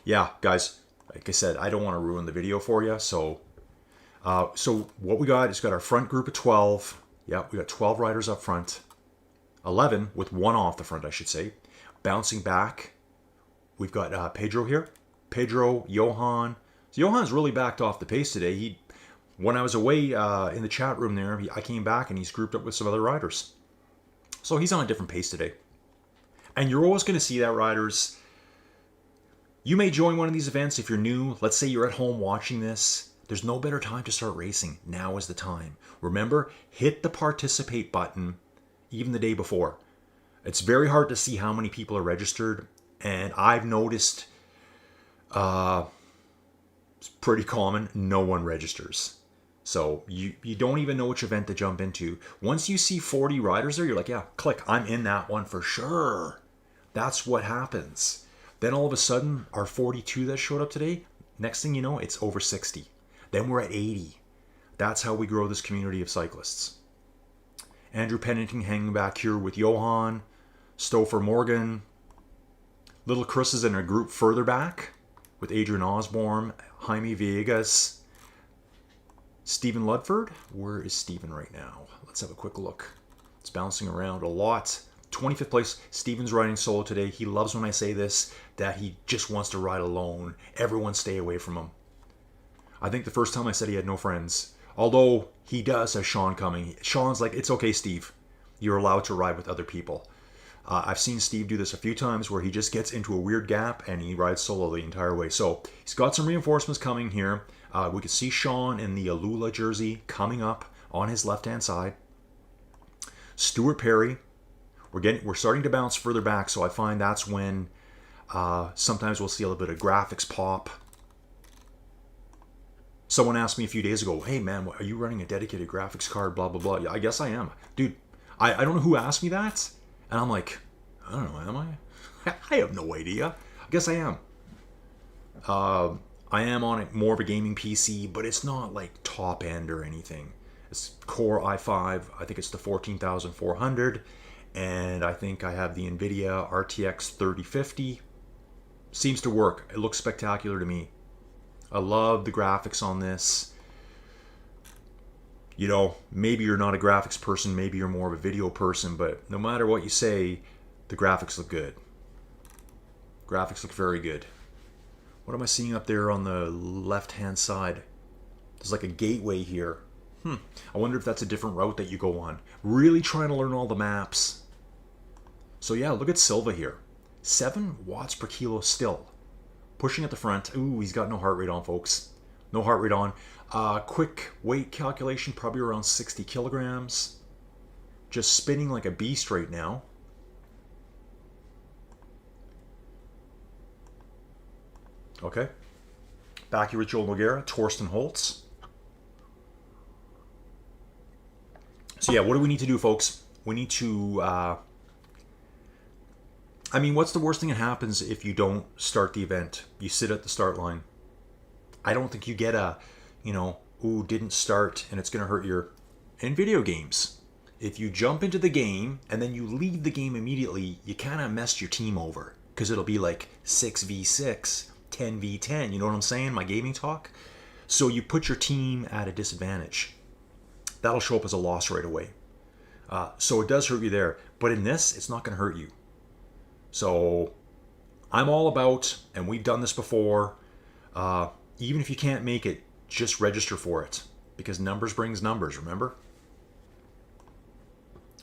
Yeah, guys, like I said, I don't want to ruin the video for you. So what we got is got our front group of 12. Yeah, we got 12 riders up front. 11 with one off the front, I should say. Bouncing back, we've got Pedro here. Pedro, Johan. So Johan's really backed off the pace today. When I was away in the chat room there, I came back and he's grouped up with some other riders. So he's on a different pace today. And you're always going to see that, riders. You may join one of these events if you're new. Let's say you're at home watching this. There's no better time to start racing. Now is the time. Remember, hit the participate button even the day before. It's very hard to see how many people are registered. And I've noticed it's pretty common. No one registers. So you don't even know which event to jump into. Once you see 40 riders there, you're like, yeah, click. I'm in that one for sure. That's what happens. Then all of a sudden, our 42 that showed up today, next thing you know, it's over 60. Then we're at 80. That's how we grow this community of cyclists. Andrew Pennington hanging back here with Johan, Stouffer Morgan. Little Chris is in a group further back with Adrian Osborne, Jaime Villegas, Stephen Ludford. Where is Stephen right now? Let's have a quick look. It's bouncing around a lot. 25th place. Stephen's riding solo today. He loves when I say this, that he just wants to ride alone. Everyone stay away from him. I think the first time I said he had no friends. Although he does have Sean coming. Sean's like, it's okay, Steve. You're allowed to ride with other people. I've seen Steve do this a few times where he just gets into a weird gap and he rides solo the entire way. So he's got some reinforcements coming here. We can see Sean in the Alula jersey coming up on his left-hand side. Stuart Perry. We're starting to bounce further back, so I find that's when sometimes we'll see a little bit of graphics pop. Someone asked me a few days ago, hey man, are you running a dedicated graphics card, blah, blah, blah. Yeah, I guess I am. Dude, I don't know who asked me that. And I'm like, I don't know, am I? I have no idea. I guess I am. I am on more of a gaming PC, but it's not like top end or anything. It's Core i5. I think it's the 14400. And I think I have the NVIDIA RTX 3050. Seems to work. It looks spectacular to me. I love the graphics on this. You know, maybe you're not a graphics person, maybe you're more of a video person, but no matter what you say, The graphics look good. Graphics look very good. What am I seeing up there on the left-hand side? There's like a gateway here. I wonder if that's a different route that you go on. Really trying to learn all the maps. So yeah, look at Silva here. 7 watts per kilo still. Pushing at the front. Ooh, he's got no heart rate on, folks. No heart rate on. Quick weight calculation, probably around 60 kilograms. Just spinning like a beast right now. Okay. Back here with Joel Noguera, Torsten Holtz. So yeah, what do we need to do, folks? We need to... I mean, what's the worst thing that happens if you don't start the event? You sit at the start line. I don't think you get a, ooh, didn't start and it's going to hurt your... In video games, if you jump into the game and then you leave the game immediately, you kind of messed your team over. Because it'll be like 6v6, 10v10, you know what I'm saying? My gaming talk. So you put your team at a disadvantage. That'll show up as a loss right away. So it does hurt you there. But in this, it's not going to hurt you. So I'm all about, and we've done this before, even if you can't make it, just register for it. Because numbers brings numbers, remember?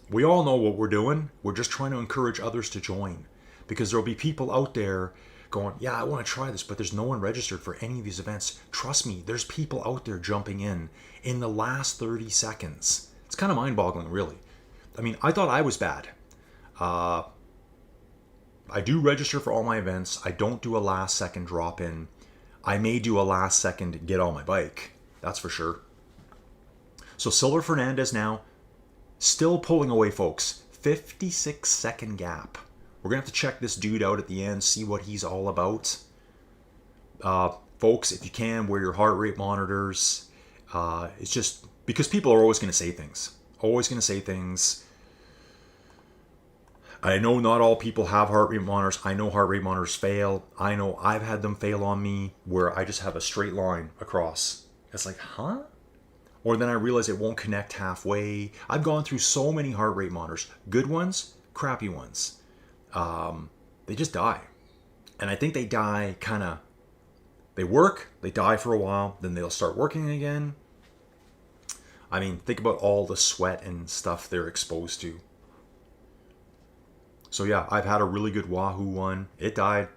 We all know what we're doing. We're just trying to encourage others to join. Because there'll be people out there going, yeah, I want to try this, but there's no one registered for any of these events. Trust me, there's people out there jumping in the last 30 seconds. It's kind of mind-boggling, really. I mean, I thought I was bad. I do register for all my events. I don't do a last second drop in. I may do a last second get on my bike. That's for sure. So Silver Fernandez now still pulling away, folks. 56-second gap. We're going to have to check this dude out at the end, see what he's all about. Folks, if you can, wear your heart rate monitors. It's just because people are always going to say things. Always going to say things. I know not all people have heart rate monitors. I know heart rate monitors fail. I know I've had them fail on me where I just have a straight line across. It's like, huh? Or then I realize it won't connect halfway. I've gone through so many heart rate monitors. Good ones, crappy ones. They just die. And I think they die they work, they die for a while, then they'll start working again. I mean, think about all the sweat and stuff they're exposed to. So yeah, I've had a really good Wahoo one. It died.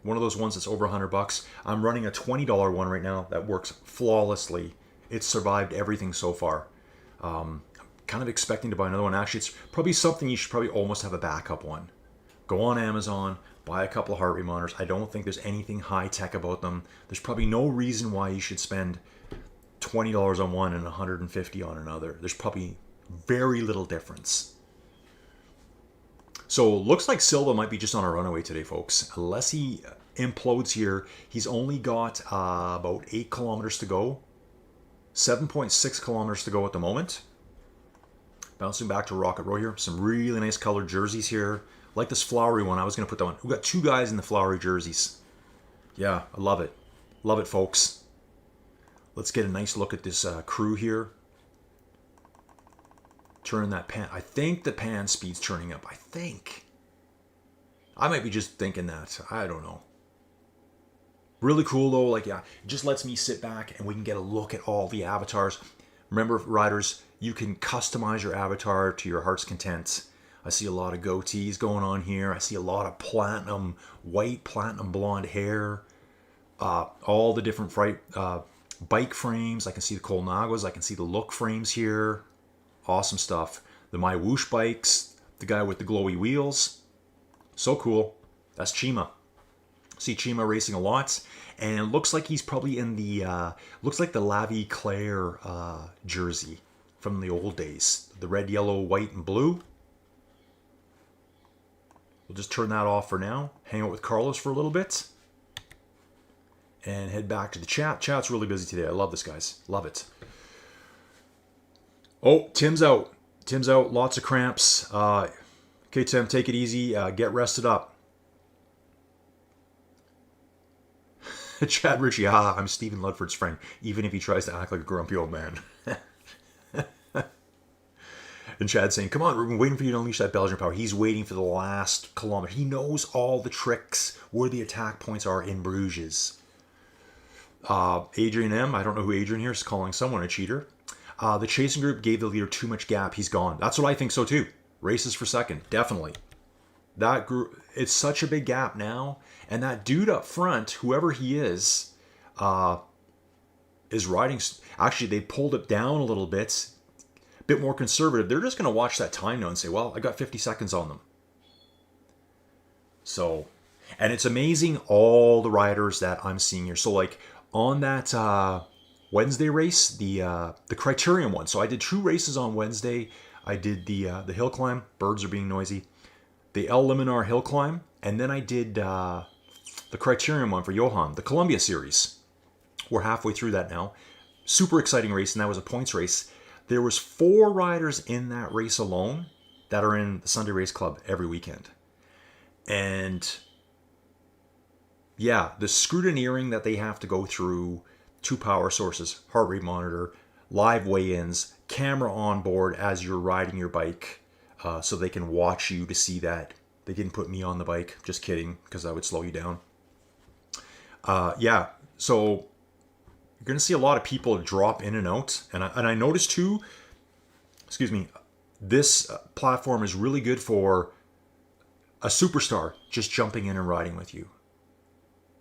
One of those ones that's over $100. I'm running a $20 one right now that works flawlessly. It's survived everything so far. Kind of expecting to buy another one. Actually, it's probably something you should probably almost have a backup one. Go on Amazon, buy a couple of heart rate monitors. I don't think there's anything high tech about them. There's probably no reason why you should spend $20 on one and $150 on another. There's probably very little difference. So looks like Silva might be just on a runaway today, folks. Unless he implodes here, he's only got about 8 kilometers to go. 7.6 kilometers to go at the moment. Bouncing back to Rocket Row here. Some really nice colored jerseys here. Like this flowery one. I was going to put that one. We've got 2 guys in the flowery jerseys. Yeah, I love it. Love it, folks. Let's get a nice look at this crew here. Turning that pan. I think the pan speed's turning up. I think. I might be just thinking that. I don't know. Really cool though. Like, yeah, it just lets me sit back and we can get a look at all the avatars. Remember, riders, you can customize your avatar to your heart's content. I see a lot of goatees going on here. I see a lot of platinum, white, platinum blonde hair. All the different bike frames. I can see the Colnagos. I can see the look frames here. Awesome stuff. The MyWhoosh bikes. The guy with the glowy wheels. So cool. That's Chima. See Chima racing a lot. And it looks like he's probably in the, looks like the Lavie Claire jersey from the old days. The red, yellow, white, and blue. We'll just turn that off for now. Hang out with Carlos for a little bit. And head back to the chat. Chat's really busy today. I love this, guys. Love it. Oh, Tim's out. Tim's out. Lots of cramps. Okay, Tim, take it easy. Get rested up. Chad Ritchie, I'm Stephen Ludford's friend, even if he tries to act like a grumpy old man. And Chad's saying, come on, Ruben, waiting for you to unleash that Belgian power. He's waiting for the last kilometer. He knows all the tricks, where the attack points are in Bruges. Adrian M., I don't know who Adrian here is, calling someone a cheater. The chasing group gave the leader too much gap. He's gone. That's what I think so too. Races for second, definitely. That group, it's such a big gap now. And that dude up front, whoever he is riding. Actually, they pulled it down a little bit more conservative. They're just going to watch that time now and say, well, I got 50 seconds on them. So, and it's amazing all the riders that I'm seeing here. So like on that Wednesday race, the criterium one. So I did 2 races on Wednesday. I did the hill climb. Birds are being noisy. The El Liminar hill climb. And then I did the criterium one for Johan, the Columbia series. We're halfway through that now. Super exciting race, and that was a points race. There was 4 riders in that race alone that are in the Sunday Race Club every weekend. And yeah, the scrutineering that they have to go through, 2 power sources, heart rate monitor, live weigh-ins, camera on board as you're riding your bike, so they can watch you to see that they didn't put me on the bike. Just kidding, because that would slow you down. Yeah, so you're going to see a lot of people drop in and out. And I noticed too, this platform is really good for a superstar just jumping in and riding with you.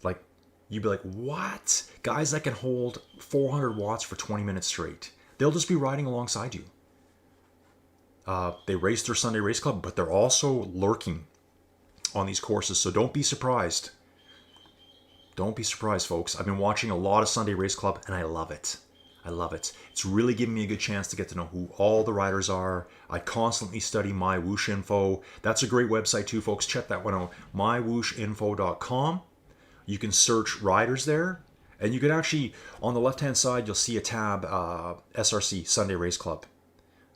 Like, you'd be like, what? Guys that can hold 400 watts for 20 minutes straight. They'll just be riding alongside you. They race their Sunday Race Club, but they're also lurking on these courses. So don't be surprised. Don't be surprised, folks. I've been watching a lot of Sunday Race Club, and I love it. I love it. It's really giving me a good chance to get to know who all the riders are. I constantly study MyWhoosh info. That's a great website too, folks. Check that one out. MyWhooshinfo.com. You can search riders there, and you can actually, on the left-hand side, you'll see a tab, SRC, Sunday Race Club.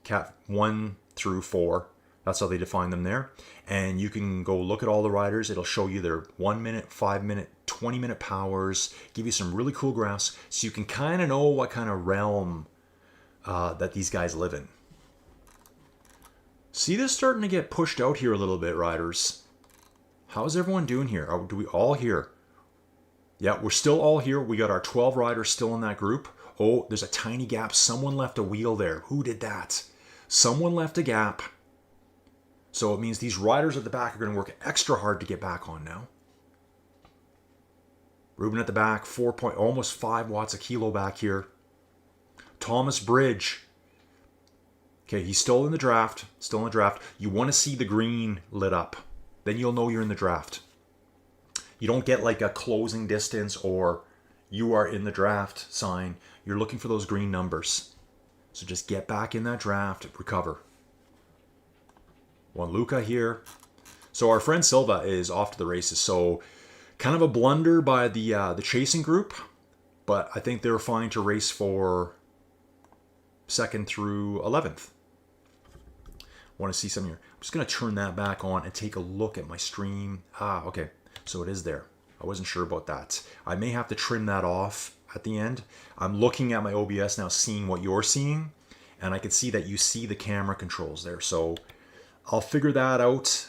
Cat 1 through 4. That's how they define them there. And you can go look at all the riders. It'll show you their 1 minute, 5 minute, 20 minute powers, give you some really cool graphs so you can kind of know what kind of realm that these guys live in. See this starting to get pushed out here a little bit, riders. How's everyone doing here? Do we all here? Yeah, we're still all here. We got our 12 riders still in that group. Oh, there's a tiny gap. Someone left a wheel there. Who did that? Someone left a gap. So it means these riders at the back are going to work extra hard to get back on now. Ruben at the back, almost 5 watts a kilo back here. Thomas Bridge. Okay, he's still in the draft. You want to see the green lit up. Then you'll know you're in the draft. You don't get like a closing distance or you are in the draft sign. You're looking for those green numbers. So just get back in that draft, recover. Juan Luca here. So our friend Silva is off to the races. So kind of a blunder by the chasing group, but I think they're fine to race for 2nd through 11th. Want to see some here. I'm just going to turn that back on and take a look at my stream. Okay. So it is there. I wasn't sure about that. I may have to trim that off at the end. I'm looking at my OBS now, seeing what you're seeing, and I can see that you see the camera controls there. So I'll figure that out.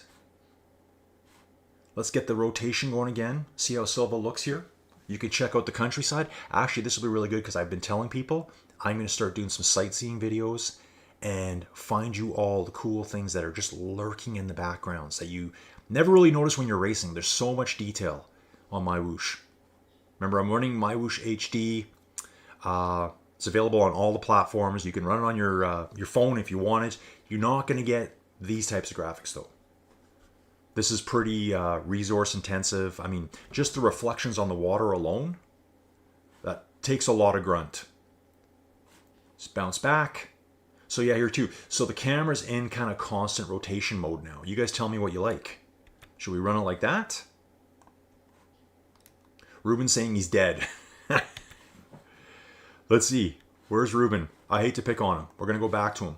Let's get the rotation going again. See how Silva looks here. You can check out the countryside. Actually, this will be really good because I've been telling people I'm going to start doing some sightseeing videos and find you all the cool things that are just lurking in the backgrounds that you never really notice when you're racing. There's so much detail on MyWhoosh. Remember, I'm running MyWhoosh HD. It's available on all the platforms. You can run it on your phone if you want it. You're not going to get these types of graphics though. This is pretty resource intensive. I mean, just the reflections on the water alone, that takes a lot of grunt. Just bounce back. So yeah, here too. So the camera's in kind of constant rotation mode now. You guys tell me what you like. Should we run it like that? Ruben's saying he's dead. Let's see. Where's Ruben? I hate to pick on him. We're going to go back to him.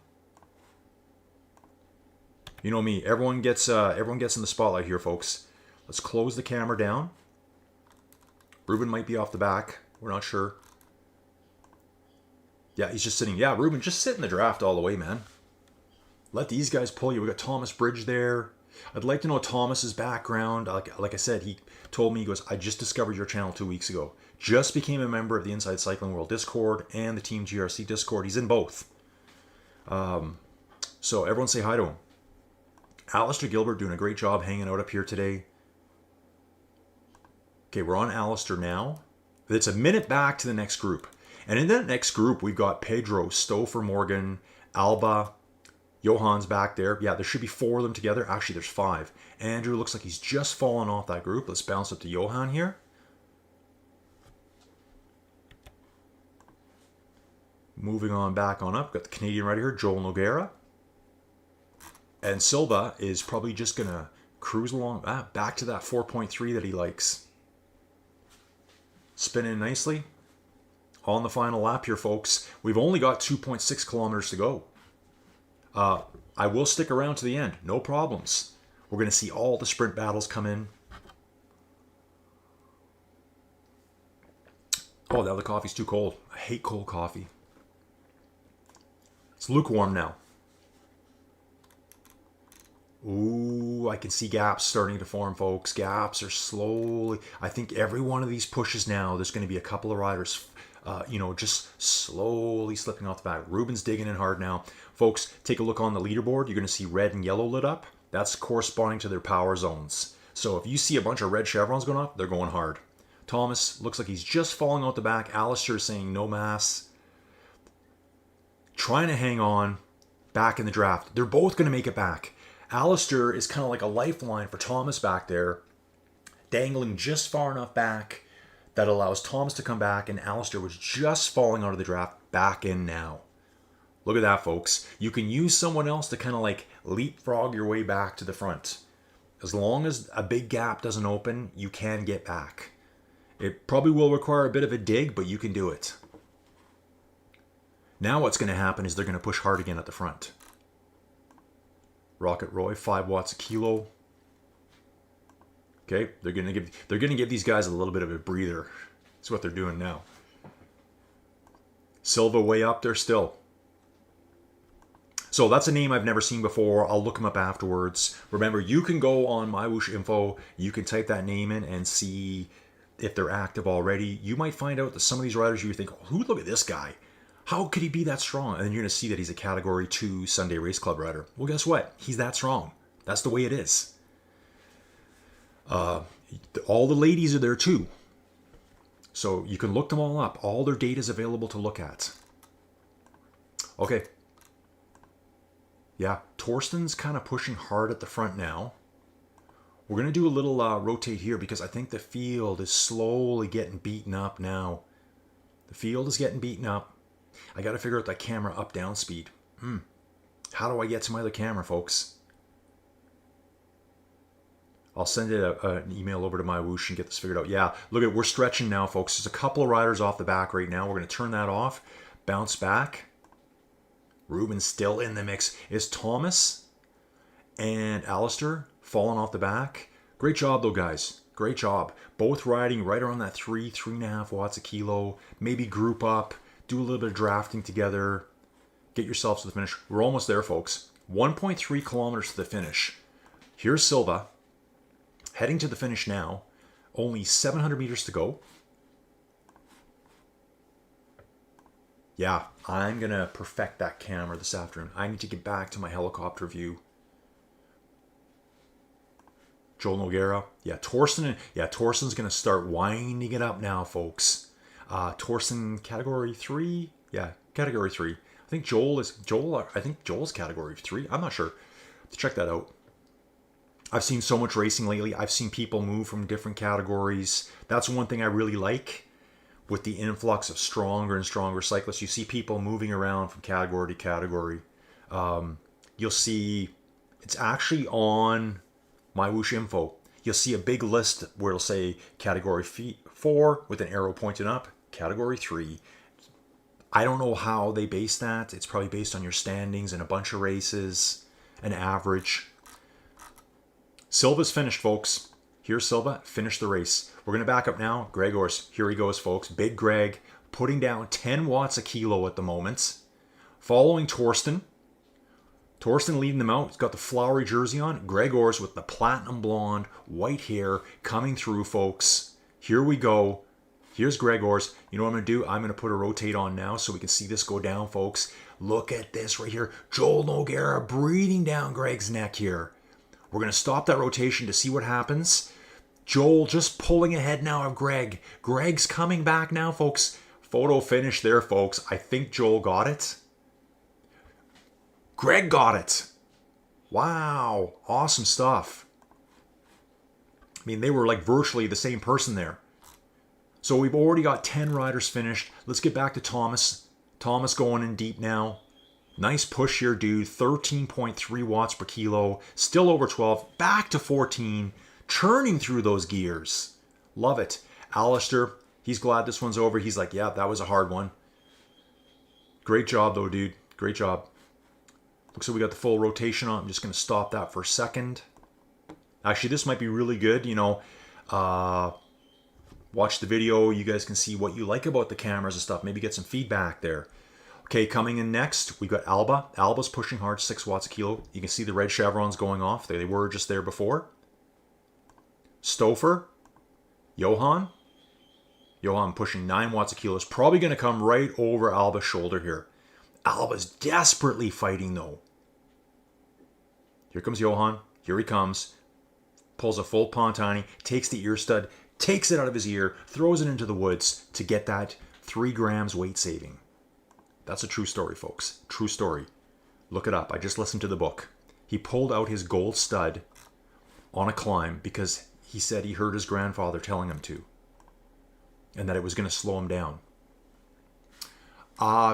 You know me. Everyone gets in the spotlight here, folks. Let's close the camera down. Ruben might be off the back. We're not sure. Yeah, he's just sitting. Yeah, Ruben, just sit in the draft all the way, man. let these guys pull you. We got Thomas Bridge there. I'd like to know Thomas's background. Like I said, he told me, he goes, I just discovered your channel 2 weeks ago. Just became a member of the Inside Cycling World Discord and the Team GRC Discord. He's in both. So everyone say hi to him. Alistair Gilbert doing a great job hanging out up here today. Okay, we're on Alistair now. It's a minute back to the next group. And in that next group, we've got Pedro, Stouffer, Morgan, Alba, Johan's back there. Yeah, there should be 4 of them together. Actually, there's 5. Andrew looks like he's just fallen off that group. Let's bounce up to Johan here. Moving on back on up. Got the Canadian right here, Joel Nogueira. And Silva is probably just going to cruise along back to that 4.3 that he likes. Spinning nicely. On the final lap here, folks. We've only got 2.6 kilometers to go. I will stick around to the end. No problems. We're going to see all the sprint battles come in. Oh, now the coffee's too cold. I hate cold coffee. It's lukewarm now. Ooh, I can see gaps starting to form, folks. Gaps are slowly... I think every one of these pushes now, there's going to be a couple of riders, just slowly slipping off the back. Ruben's digging in hard now. Folks, take a look on the leaderboard. You're going to see red and yellow lit up. That's corresponding to their power zones. So if you see a bunch of red chevrons going off, they're going hard. Thomas looks like he's just falling out the back. Alistair is saying no mass. Trying to hang on back in the draft. They're both going to make it back. Alistair is kind of like a lifeline for Thomas back there, dangling just far enough back that allows Thomas to come back, and Alistair was just falling out of the draft, back in now. Look at that, folks. You can use someone else to kind of like leapfrog your way back to the front. As long as a big gap doesn't open, you can get back. It probably will require a bit of a dig, but you can do it. Now what's going to happen is they're going to push hard again at the front. Rocket Roy, 5 watts a kilo. Okay, they're gonna give these guys a little bit of a breather. That's what they're doing now. Silva way up there still. So that's a name I've never seen before. I'll look him up afterwards. Remember, you can go on MyWhoosh info. You can type that name in and see if they're active already. You might find out that some of these riders you think, oh, look at this guy. How could he be that strong? And then you're going to see that he's a Category 2 Sunday Race Club rider. Well, guess what? He's that strong. That's the way it is. All the ladies are there too. So you can look them all up. All their data is available to look at. Okay. Yeah, Torsten's kind of pushing hard at the front now. We're going to do a little rotate here because I think the field is slowly getting beaten up now. The field is getting beaten up. I got to figure out that camera up-down speed. How do I get to my other camera, folks? I'll send it an email over to MyWhoosh and get this figured out. Yeah, look at, we're stretching now, folks. There's a couple of riders off the back right now. We're going to turn that off, bounce back. Ruben's still in the mix. Is Thomas and Alistair falling off the back? Great job, though, guys. Great job. Both riding right around that 3.5 watts a kilo. Maybe group up. Do a little bit of drafting together. Get yourselves to the finish. We're almost there, folks. 1.3 kilometers to the finish. Here's Silva. Heading to the finish now. Only 700 meters to go. Yeah, I'm going to perfect that camera this afternoon. I need to get back to my helicopter view. Joel Nogueira. Yeah, Torsten. Yeah, Torsten's going to start winding it up now, folks. Torsten Category 3. Yeah, Category 3. I think Joel's Category 3. I'm not sure. Let's check that out. I've seen so much racing lately. I've seen people move from different categories. That's one thing I really like with the influx of stronger and stronger cyclists. You see people moving around from category to category. You'll see, it's actually on MyWhoosh info. You'll see a big list where it'll say Category 4 with an arrow pointing up, Category 3. I don't know how they base that. It's probably based on your standings in a bunch of races, an average. Silva's finished, folks. Here's Silva, finished the race. We're going to back up now. Gregors, here he goes, folks. Big Greg, putting down 10 watts a kilo at the moment. Following Torsten. Torsten leading them out. He's got the flowery jersey on. Gregors with the platinum blonde, white hair coming through, folks. Here we go. Here's Gregors. You know what I'm going to do? I'm going to put a rotate on now so we can see this go down, folks. Look at this right here. Joel Nogueira breathing down Greg's neck here. We're going to stop that rotation to see what happens. Joel just pulling ahead now of Greg. Greg's coming back now, folks. Photo finish there, folks. I think Joel got it. Greg got it. Wow. Awesome stuff. I mean, they were like virtually the same person there. So we've already got 10 riders finished. Let's get back to Thomas. Thomas going in deep now. Nice push here, dude. 13.3 watts per kilo. Still over 12. Back to 14. Churning through those gears. Love it. Alistair, he's glad this one's over. He's like, yeah, that was a hard one. Great job, though, dude. Great job. Looks like we got the full rotation on. I'm just going to stop that for a second. Actually, this might be really good. You know, watch the video. You guys can see what you like about the cameras and stuff. Maybe get some feedback there. Okay, coming in next, we've got Alba. Alba's pushing hard, 6 watts a kilo. You can see the red chevrons going off. They were just there before. Stouffer. Johan. Johan pushing 9 watts a kilo. Is probably going to come right over Alba's shoulder here. Alba's desperately fighting, though. Here comes Johan. Here he comes. Pulls a full Pontani. Takes the ear stud. Takes it out of his ear. Throws it into the woods to get that 3 grams weight saving. That's a true story, folks. True story. Look it up. I just listened to the book. He pulled out his gold stud on a climb because he said he heard his grandfather telling him to. And that it was going to slow him down.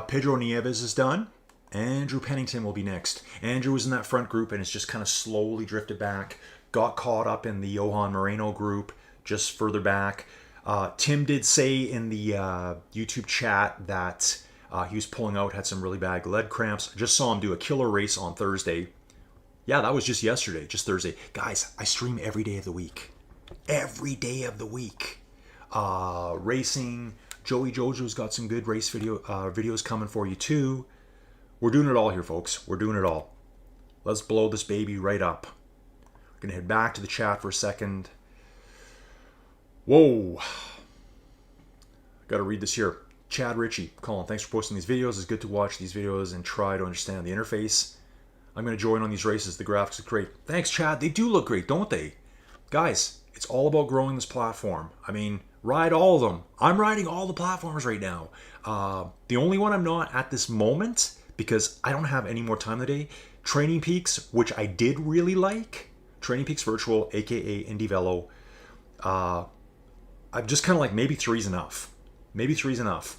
Pedro Nieves is done. Andrew Pennington will be next. Andrew was in that front group and has just kind of slowly drifted back. Got caught up in the Johan Moreno group just further back. Tim did say in the YouTube chat that he was pulling out, had some really bad leg cramps. I just saw him do a killer race on Thursday. Yeah, that was just yesterday, just Thursday. Guys, I stream every day of the week. Every day of the week. Racing. Joey Jojo's got some good race videos coming for you too. We're doing it all here, folks. We're doing it all. Let's blow this baby right up. We're going to head back to the chat for a second. Whoa. Got to read this here. Chad Ritchie, Colin, thanks for posting these videos. It's good to watch these videos and try to understand the interface. I'm going to join on these races. The graphics are great. Thanks, Chad. They do look great, don't they? Guys, it's all about growing this platform. I mean, ride all of them. I'm riding all the platforms right now. The only one I'm not at this moment, because I don't have any more time today, Training Peaks, which I did really like. Training Peaks Virtual, aka Indie Velo. I'm just kind of like, maybe 3's enough. Maybe 3's enough.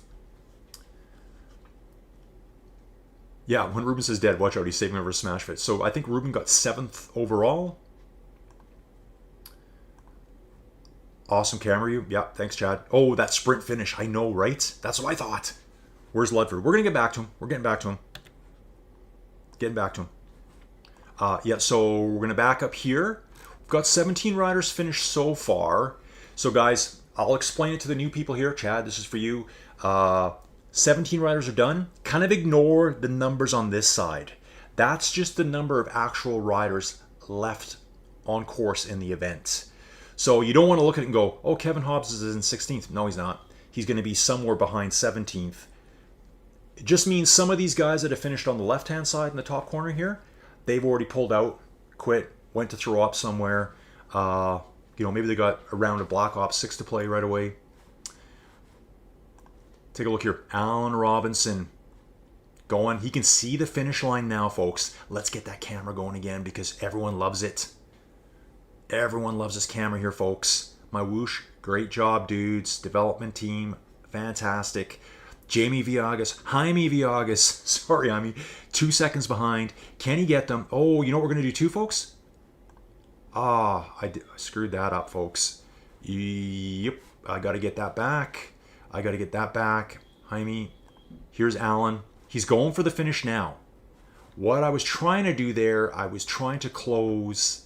Yeah, when Ruben says dead, watch out, he's saving over Smash Fit. So I think Ruben got 7th overall. Awesome camera, you. Yeah, thanks, Chad. Oh, that sprint finish. I know, right? That's what I thought. Where's Ludford? We're going to get back to him. We're getting back to him. Getting back to him. Yeah, so we're going to back up here. We've got 17 riders finished so far. So, guys, I'll explain it to the new people here. Chad, this is for you. 17 riders are done. Kind of ignore the numbers on this side. That's just the number of actual riders left on course in the event. So you don't want to look at it and go, oh, Kevin Hobbs is in 16th. No, he's not. He's going to be somewhere behind 17th. It just means some of these guys that have finished on the left-hand side in the top corner here, they've already pulled out, quit, went to throw up somewhere. Maybe they got a round of Black Ops 6 to play right away. Take a look here. Alan Robinson going. He can see the finish line now, folks. Let's get that camera going again because everyone loves it. Everyone loves this camera here, folks. MyWhoosh, great job, dudes. Development team, fantastic. Jamie Viagas, Jaime Viagas. Sorry, Jaime. 2 seconds behind. Can he get them? Oh, you know what we're going to do too, folks? I screwed that up, folks. Yep. I got to get that back. Jaime. Here's Alan. He's going for the finish now. What I was trying to do there, I was trying to close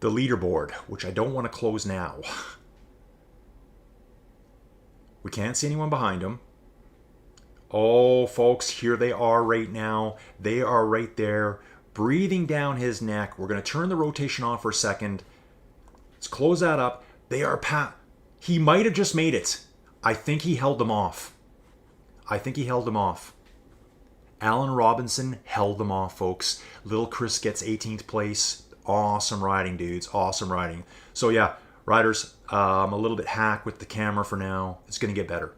the leaderboard, which I don't want to close now. We can't see anyone behind him. Oh, folks, here they are right now. They are right there, breathing down his neck. We're going to turn the rotation off for a second. Let's close that up. They are He might have just made it. I think he held them off. I think he held them off. Alan Robinson held them off, folks. Little Chris gets 18th place. Awesome riding, dudes. Awesome riding. So yeah, riders, I'm a little bit hacked with the camera for now. It's going to get better.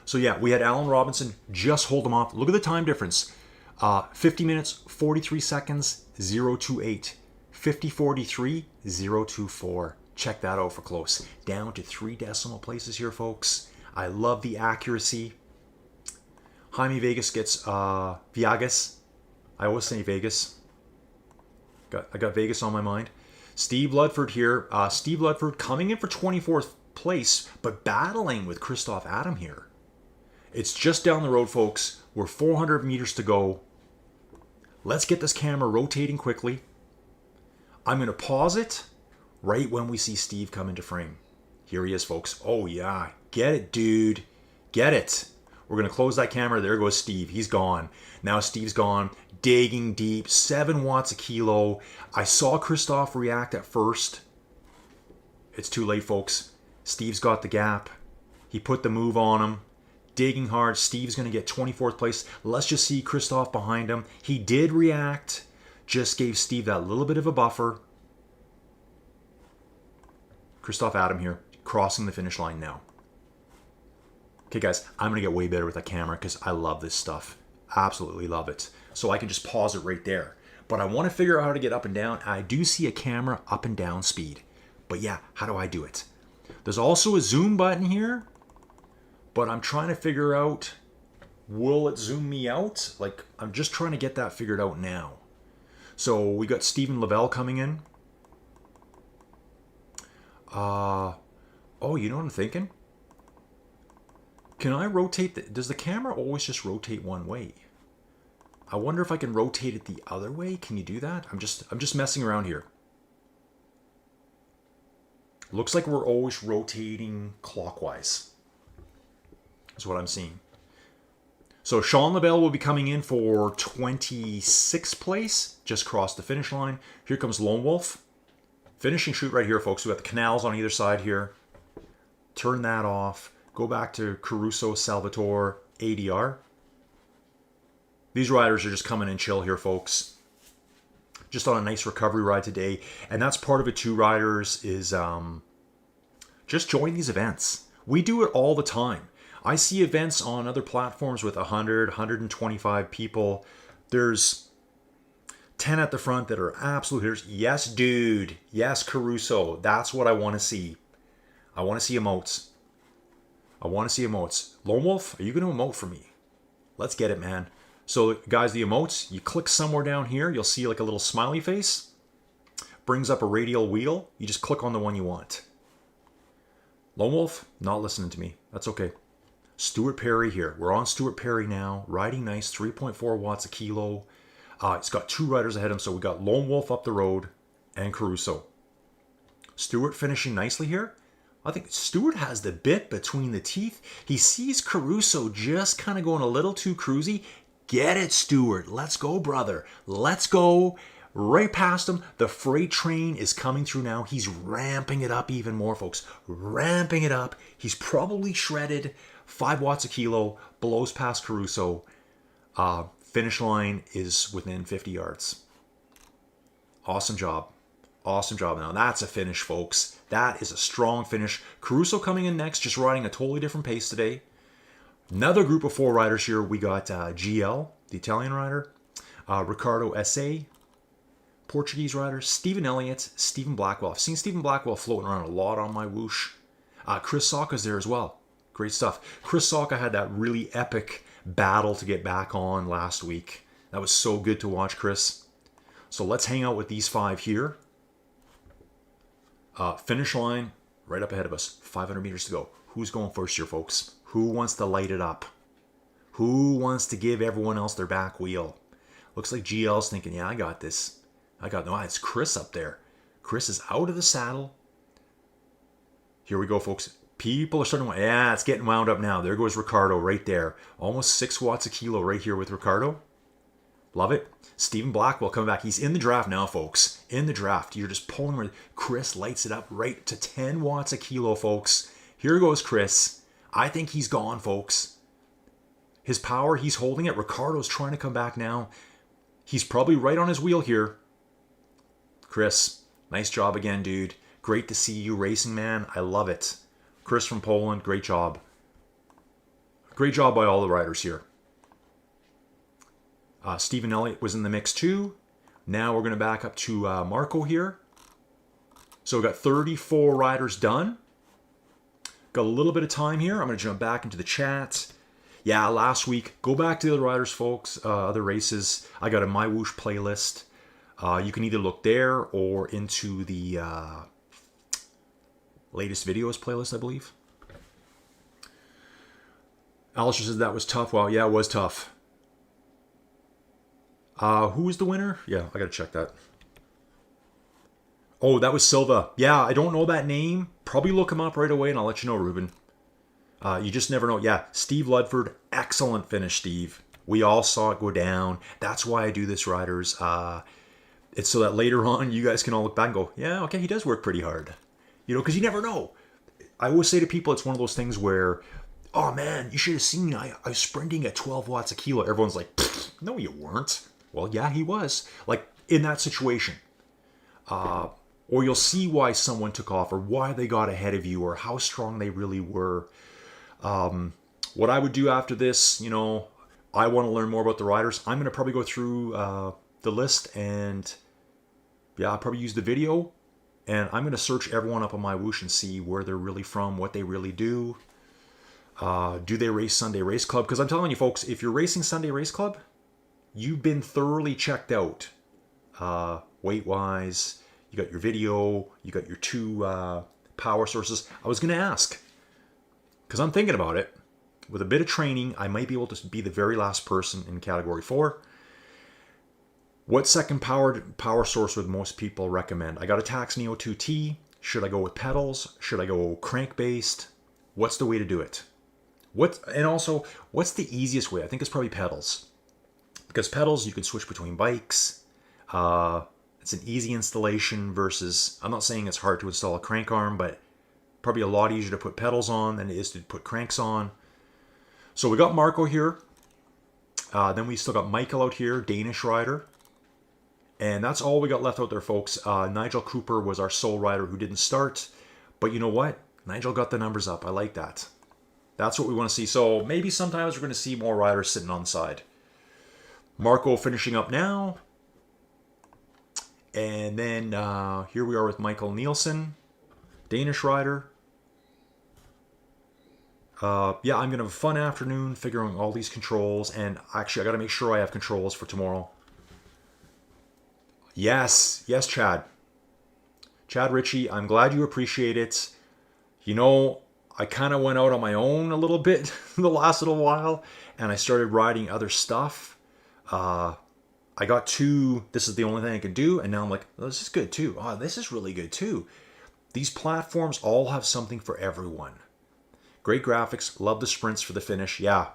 So yeah, we had Alan Robinson just hold them off. Look at the time difference. 50 minutes, 43 seconds, 028. 50:43, 024. Check that out for close. Down to 3 decimal places here, folks. I love the accuracy. Jaime Vegas gets Viagas. I always say Vegas. I got Vegas on my mind. Steve Ludford here. Steve Ludford coming in for 24th place, but battling with Christoph Adam here. It's just down the road, folks. We're 400 meters to go. Let's get this camera rotating quickly. I'm going to pause it right when we see Steve come into frame. Here he is, folks. Oh, yeah. Get it, dude. Get it. We're going to close that camera. There goes Steve. He's gone. Now Steve's gone. Digging deep. 7 watts a kilo. I saw Christoph react at first. It's too late, folks. Steve's got the gap. He put the move on him. Digging hard. Steve's going to get 24th place. Let's just see Christoph behind him. He did react. Just gave Steve that little bit of a buffer. Christoph Adam here, crossing the finish line now. Okay, guys, I'm going to get way better with that camera because I love this stuff. Absolutely love it. So I can just pause it right there. But I want to figure out how to get up and down. I do see a camera up and down speed. But yeah, how do I do it? There's also a zoom button here. But I'm trying to figure out, will it zoom me out? Like, I'm just trying to get that figured out now. So we got Stephen Lavelle coming in. Oh, you know what I'm thinking? Can I rotate does the camera always just rotate one way? I wonder if I can rotate it the other way. Can you do that? I'm just messing around here. Looks like we're always rotating clockwise. That's what I'm seeing. So Sean Lavelle will be coming in for 26th place. Just crossed the finish line. Here comes Lone Wolf. Finishing shoot right here, folks. We got the canals on either side here. Turn that off. Go back to Caruso, Salvatore, ADR. These riders are just coming in chill here, folks. Just on a nice recovery ride today. And that's part of it too, riders, is just join these events. We do it all the time. I see events on other platforms with 100, 125 people. There's 10 at the front that are absolute hitters. Yes, dude. Yes, Caruso. That's what I want to see. I want to see emotes. I want to see emotes. Lone Wolf, are you going to emote for me? Let's get it, man. So, guys, the emotes, you click somewhere down here. You'll see like a little smiley face. Brings up a radial wheel. You just click on the one you want. Lone Wolf, not listening to me. That's okay. Stuart Perry here. We're on Stuart Perry now. Riding nice, 3.4 watts a kilo. It's got 2 riders ahead of him, so we got Lone Wolf up the road and Caruso. Stuart finishing nicely here. I think Stuart has the bit between the teeth. He sees Caruso just kind of going a little too cruisy. Get it, Stuart. Let's go, brother. Let's go. Right past him. The freight train is coming through now. He's ramping it up even more, folks. Ramping it up. He's probably shredded. 5 watts a kilo. Blows past Caruso. Finish line is within 50 yards. Awesome job. Awesome job. Now that's a finish, folks. That is a strong finish. Caruso coming in next, just riding a totally different pace today. Another group of 4 riders here. We got GL, the Italian rider. Ricardo S.A., Portuguese rider. Stephen Elliott, Stephen Blackwell. I've seen Stephen Blackwell floating around a lot on MyWhoosh. Chris Saka's there as well. Great stuff. Chris Saka had that really epic battle to get back on last week. That was so good to watch, Chris. So let's hang out with these 5 here. Finish line right up ahead of us. 500 meters to go. Who's going first here, folks? Who wants to light it up? Who wants to give everyone else their back wheel? Looks like GL's thinking, yeah, I got this. No, it's Chris up there. Chris is out of the saddle. Here we go, folks. People are starting to, yeah, it's getting wound up now. There goes Ricardo right there. Almost 6 watts a kilo right here with Ricardo. Love it. Stephen Blackwell coming back. He's in the draft now, folks. In the draft. You're just pulling where Chris lights it up right to 10 watts a kilo, folks. Here goes Chris. I think he's gone, folks. His power, he's holding it. Ricardo's trying to come back now. He's probably right on his wheel here. Chris, nice job again, dude. Great to see you racing, man. I love it. Chris from Poland, great job. Great job by all the riders here. Stephen Elliott was in the mix too. Now we're going to back up to Marco here. So we've got 34 riders done. Got a little bit of time here. I'm going to jump back into the chat. Yeah, last week, go back to the other riders, folks, other races. I got a MyWhoosh playlist. You can either look there or into the latest videos playlist, I believe. Alistair said that was tough. Well, yeah, it was tough. Who was the winner? Yeah, I got to check that. Oh, that was Silva. Yeah, I don't know that name. Probably look him up right away and I'll let you know, Ruben. You just never know. Yeah, Steve Ludford. Excellent finish, Steve. We all saw it go down. That's why I do this, riders. It's so that later on you guys can all look back and go, yeah, okay, he does work pretty hard. You know, because you never know. I always say to people, it's one of those things where, oh man, you should have seen I was sprinting at 12 watts a kilo. Everyone's like, no, you weren't. Well, yeah, he was. Like, in that situation. Or you'll see why someone took off or why they got ahead of you or how strong they really were. What I would do after this, you know, I want to learn more about the riders. I'm going to probably go through the list and, yeah, I'll probably use the video. And I'm going to search everyone up on MyWhoosh and see where they're really from, what they really do. Do they race Sunday Race Club? Because I'm telling you, folks, if you're racing Sunday Race Club, you've been thoroughly checked out. Weight-wise, you got your video, you got your 2 power sources. I was going to ask, because I'm thinking about it. With a bit of training, I might be able to be the very last person in Category 4. What second power source would most people recommend? I got a Tacx Neo 2T. Should I go with pedals? Should I go crank-based? What's the way to do it? And also, what's the easiest way? I think it's probably pedals. Because pedals, you can switch between bikes. It's an easy installation versus, I'm not saying it's hard to install a crank arm, but probably a lot easier to put pedals on than it is to put cranks on. So we got Marco here. Then we still got Michael out here, Danish rider. And that's all we got left out there, folks. Nigel Cooper was our sole rider who didn't start. But you know what? Nigel got the numbers up. I like that. That's what we want to see. So maybe sometimes we're going to see more riders sitting on the side. Marco finishing up now. And then here we are with Michael Nielsen, Danish rider. Yeah, I'm going to have a fun afternoon figuring all these controls. And actually, I got to make sure I have controls for tomorrow. Yes, Chad. Chad Ritchie, I'm glad you appreciate it. You know, I kind of went out on my own a little bit the last little while, and I started riding other stuff. I got 2, this is the only thing I can do, and now I'm like, oh, this is good too. Oh, this is really good too. These platforms all have something for everyone. Great graphics, love the sprints for the finish. Yeah,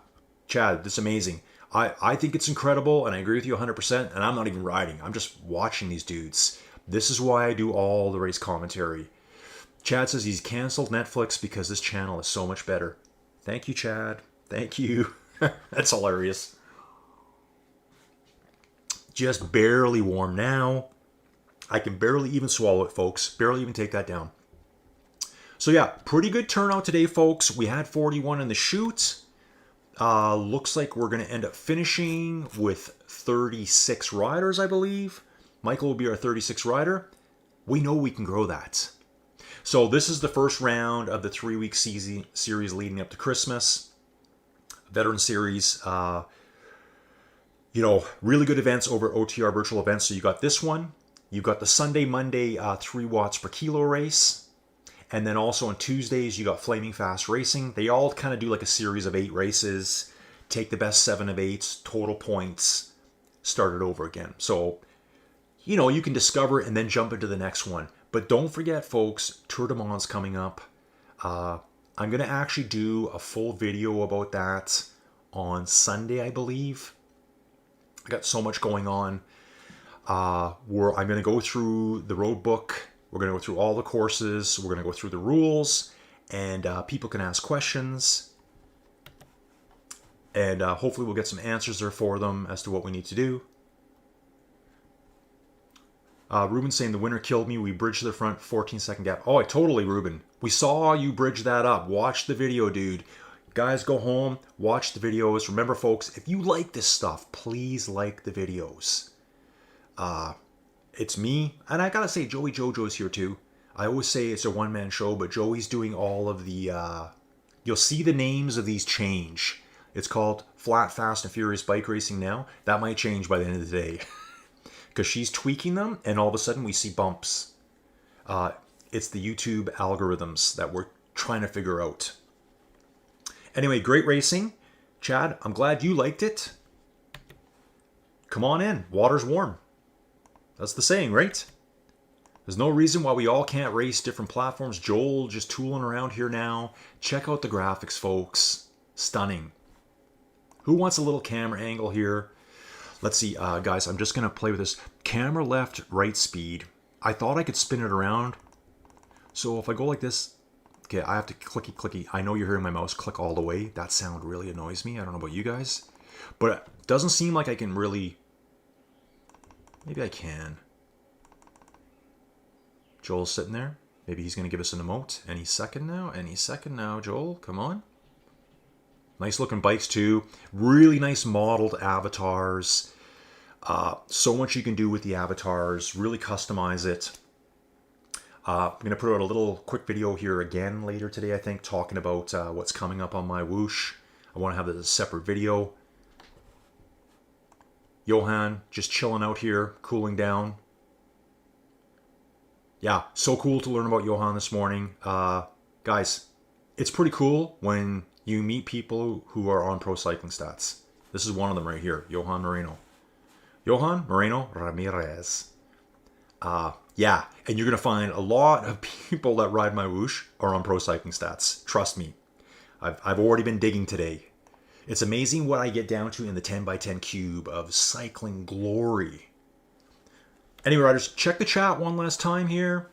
Chad, this is amazing. I think it's incredible, and I agree with you 100%, and I'm not even riding. I'm just watching these dudes. This is why I do all the race commentary. Chad says he's canceled Netflix because this channel is so much better. Thank you, Chad. Thank you. That's hilarious. Just barely warm now. I can barely even swallow it, folks. Barely even take that down. So yeah, pretty good turnout today, folks. We had 41 in the chute. Looks like we're going to end up finishing with 36 riders, I believe. Michael will be our 36th rider. We know we can grow that. So this is the first round of the 3-week series leading up to Christmas. Veteran Series. You know, really good events over OTR virtual events. So you got this one. You got the Sunday, Monday 3 watts per kilo race. And then also on Tuesdays, you got Flaming Fast Racing. They all kind of do like a series of 8 races. Take the best 7 of 8, total points, start it over again. So, you know, you can discover and then jump into the next one. But don't forget, folks, Tour de Mons coming up. I'm I'm going to actually do a full video about that on Sunday, I believe. I got so much going on. Where I'm going to go through the road book. We're going to go through all the courses. We're going to go through the rules. And people can ask questions. And hopefully we'll get some answers there for them as to what we need to do. Ruben saying the winner killed me. We bridged to the front, 14-second gap. Oh, totally, Ruben. We saw you bridge that up. Watch the video, dude. Guys, go home, watch the videos. Remember, folks, if you like this stuff, please like the videos. It's me, and I gotta say, Joey Jojo's here too. I always say it's a one-man show, but Joey's doing all of the... you'll see the names of these change. It's called Flat, Fast, and Furious Bike Racing now. That might change by the end of the day. Because she's tweaking them, and all of a sudden we see bumps. It's the YouTube algorithms that we're trying to figure out. Anyway, great racing. Chad, I'm glad you liked it. Come on in. Water's warm. That's the saying, right? There's no reason why we all can't race different platforms. Joel just tooling around here now. Check out the graphics, folks. Stunning. Who wants a little camera angle here? Let's see, guys, I'm just going to play with this. Camera left, right speed. I thought I could spin it around. So if I go like this, okay, I have to clicky, clicky. I know you're hearing my mouse click all the way. That sound really annoys me. I don't know about you guys. But it doesn't seem like I can really... Maybe I can. Joel's sitting there. Maybe he's going to give us an emote. Any second now. Any second now, Joel. Come on. Nice looking bikes too. Really nice modeled avatars. So much you can do with the avatars. Really customize it. I'm going to put out a little quick video here again later today, I think, talking about what's coming up on MyWhoosh. I want to have this as a separate video. Johan, just chilling out here, cooling down. Yeah, so cool to learn about Johan this morning. Guys, it's pretty cool when you meet people who are on Pro Cycling Stats. This is one of them right here, Johan Moreno. Johan Moreno Ramirez. Yeah, and you're going to find a lot of people that ride MyWhoosh are on Pro Cycling Stats. Trust me. I've already been digging today. It's amazing what I get down to in the 10x10 cube of cycling glory. Anyway, riders, check the chat one last time here.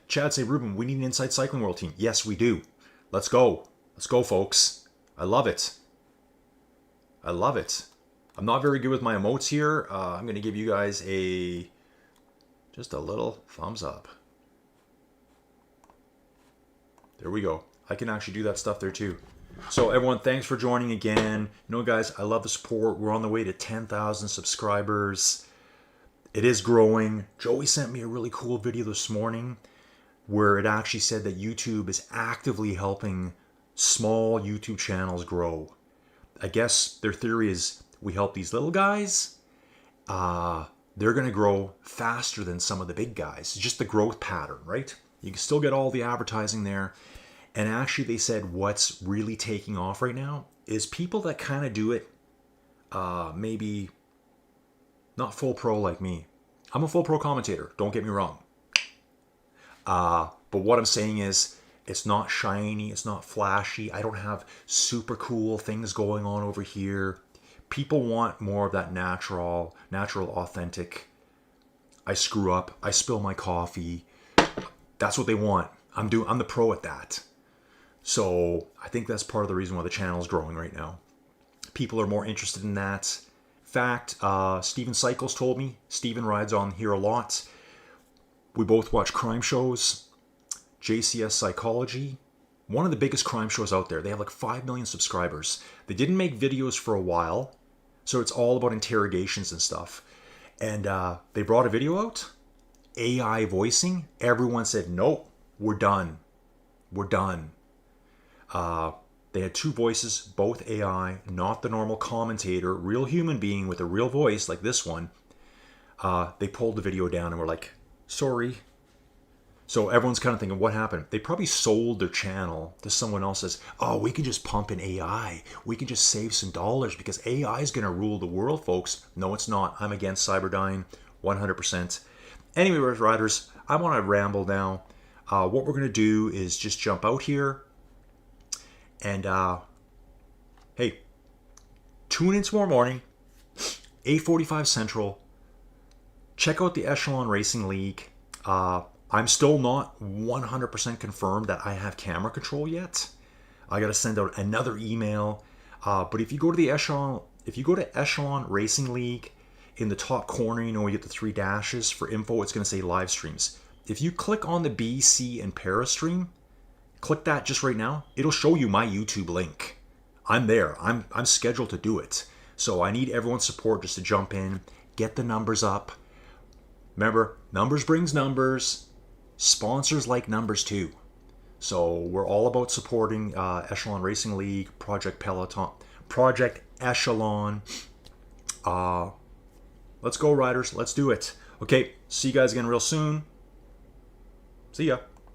Chad say, Ruben, we need an Inside Cycling World team. Yes, we do. Let's go. Let's go, folks. I love it. I love it. I'm not very good with my emotes here. I'm going to give you guys just a little thumbs up. There we go. I can actually do that stuff there too. So everyone, thanks for joining again. You know, guys, I love the support. We're on the way to 10,000 subscribers. It is growing. Joey sent me a really cool video this morning where it actually said that YouTube is actively helping small YouTube channels grow. I guess their theory is we help these little guys. They're going to grow faster than some of the big guys. It's just the growth pattern, right? You can still get all the advertising there. And actually, they said what's really taking off right now is people that kind of do it, maybe not full pro like me. I'm a full pro commentator, don't get me wrong. But what I'm saying is, it's not shiny, it's not flashy. I don't have super cool things going on over here. People want more of that natural, authentic. I screw up, I spill my coffee. That's what they want. I'm the pro at that. So I think that's part of the reason why the channel is growing right now. People are more interested in that. In fact, Steven Cycles told me. Steven rides on here a lot. We both watch crime shows. JCS Psychology. One of the biggest crime shows out there. They have like 5 million subscribers. They didn't make videos for a while. So it's all about interrogations and stuff. And they brought a video out. AI voicing. Everyone said, nope, we're done. We're done. They had 2 voices, both AI, not the normal commentator, real human being with a real voice like this one. They pulled the video down and were like, sorry. So everyone's kind of thinking, what happened? They probably sold their channel to someone else says, oh, we can just pump in AI. We can just save some dollars because AI is going to rule the world, folks. No, it's not. I'm against Cyberdyne, 100%. Anyway, riders, I want to ramble now. What we're going to do is just jump out here and hey, tune in tomorrow morning, 8:45 Central. Check out the Echelon Racing League. I'm still not 100% confirmed that I have camera control yet. I got to send out another email. But if you go to the Echelon Racing League, in the top corner, you get the 3 dashes for info. It's going to say live streams. If you click on the B, C, and Para stream, click that just right now. It'll show you my YouTube link. I'm there. I'm scheduled to do it. So I need everyone's support just to jump in, get the numbers up. Remember, numbers brings numbers. Sponsors like numbers too. So we're all about supporting Echelon Racing League, Project Peloton, Project Echelon. Let's go, riders. Let's do it. Okay, see you guys again real soon. See ya.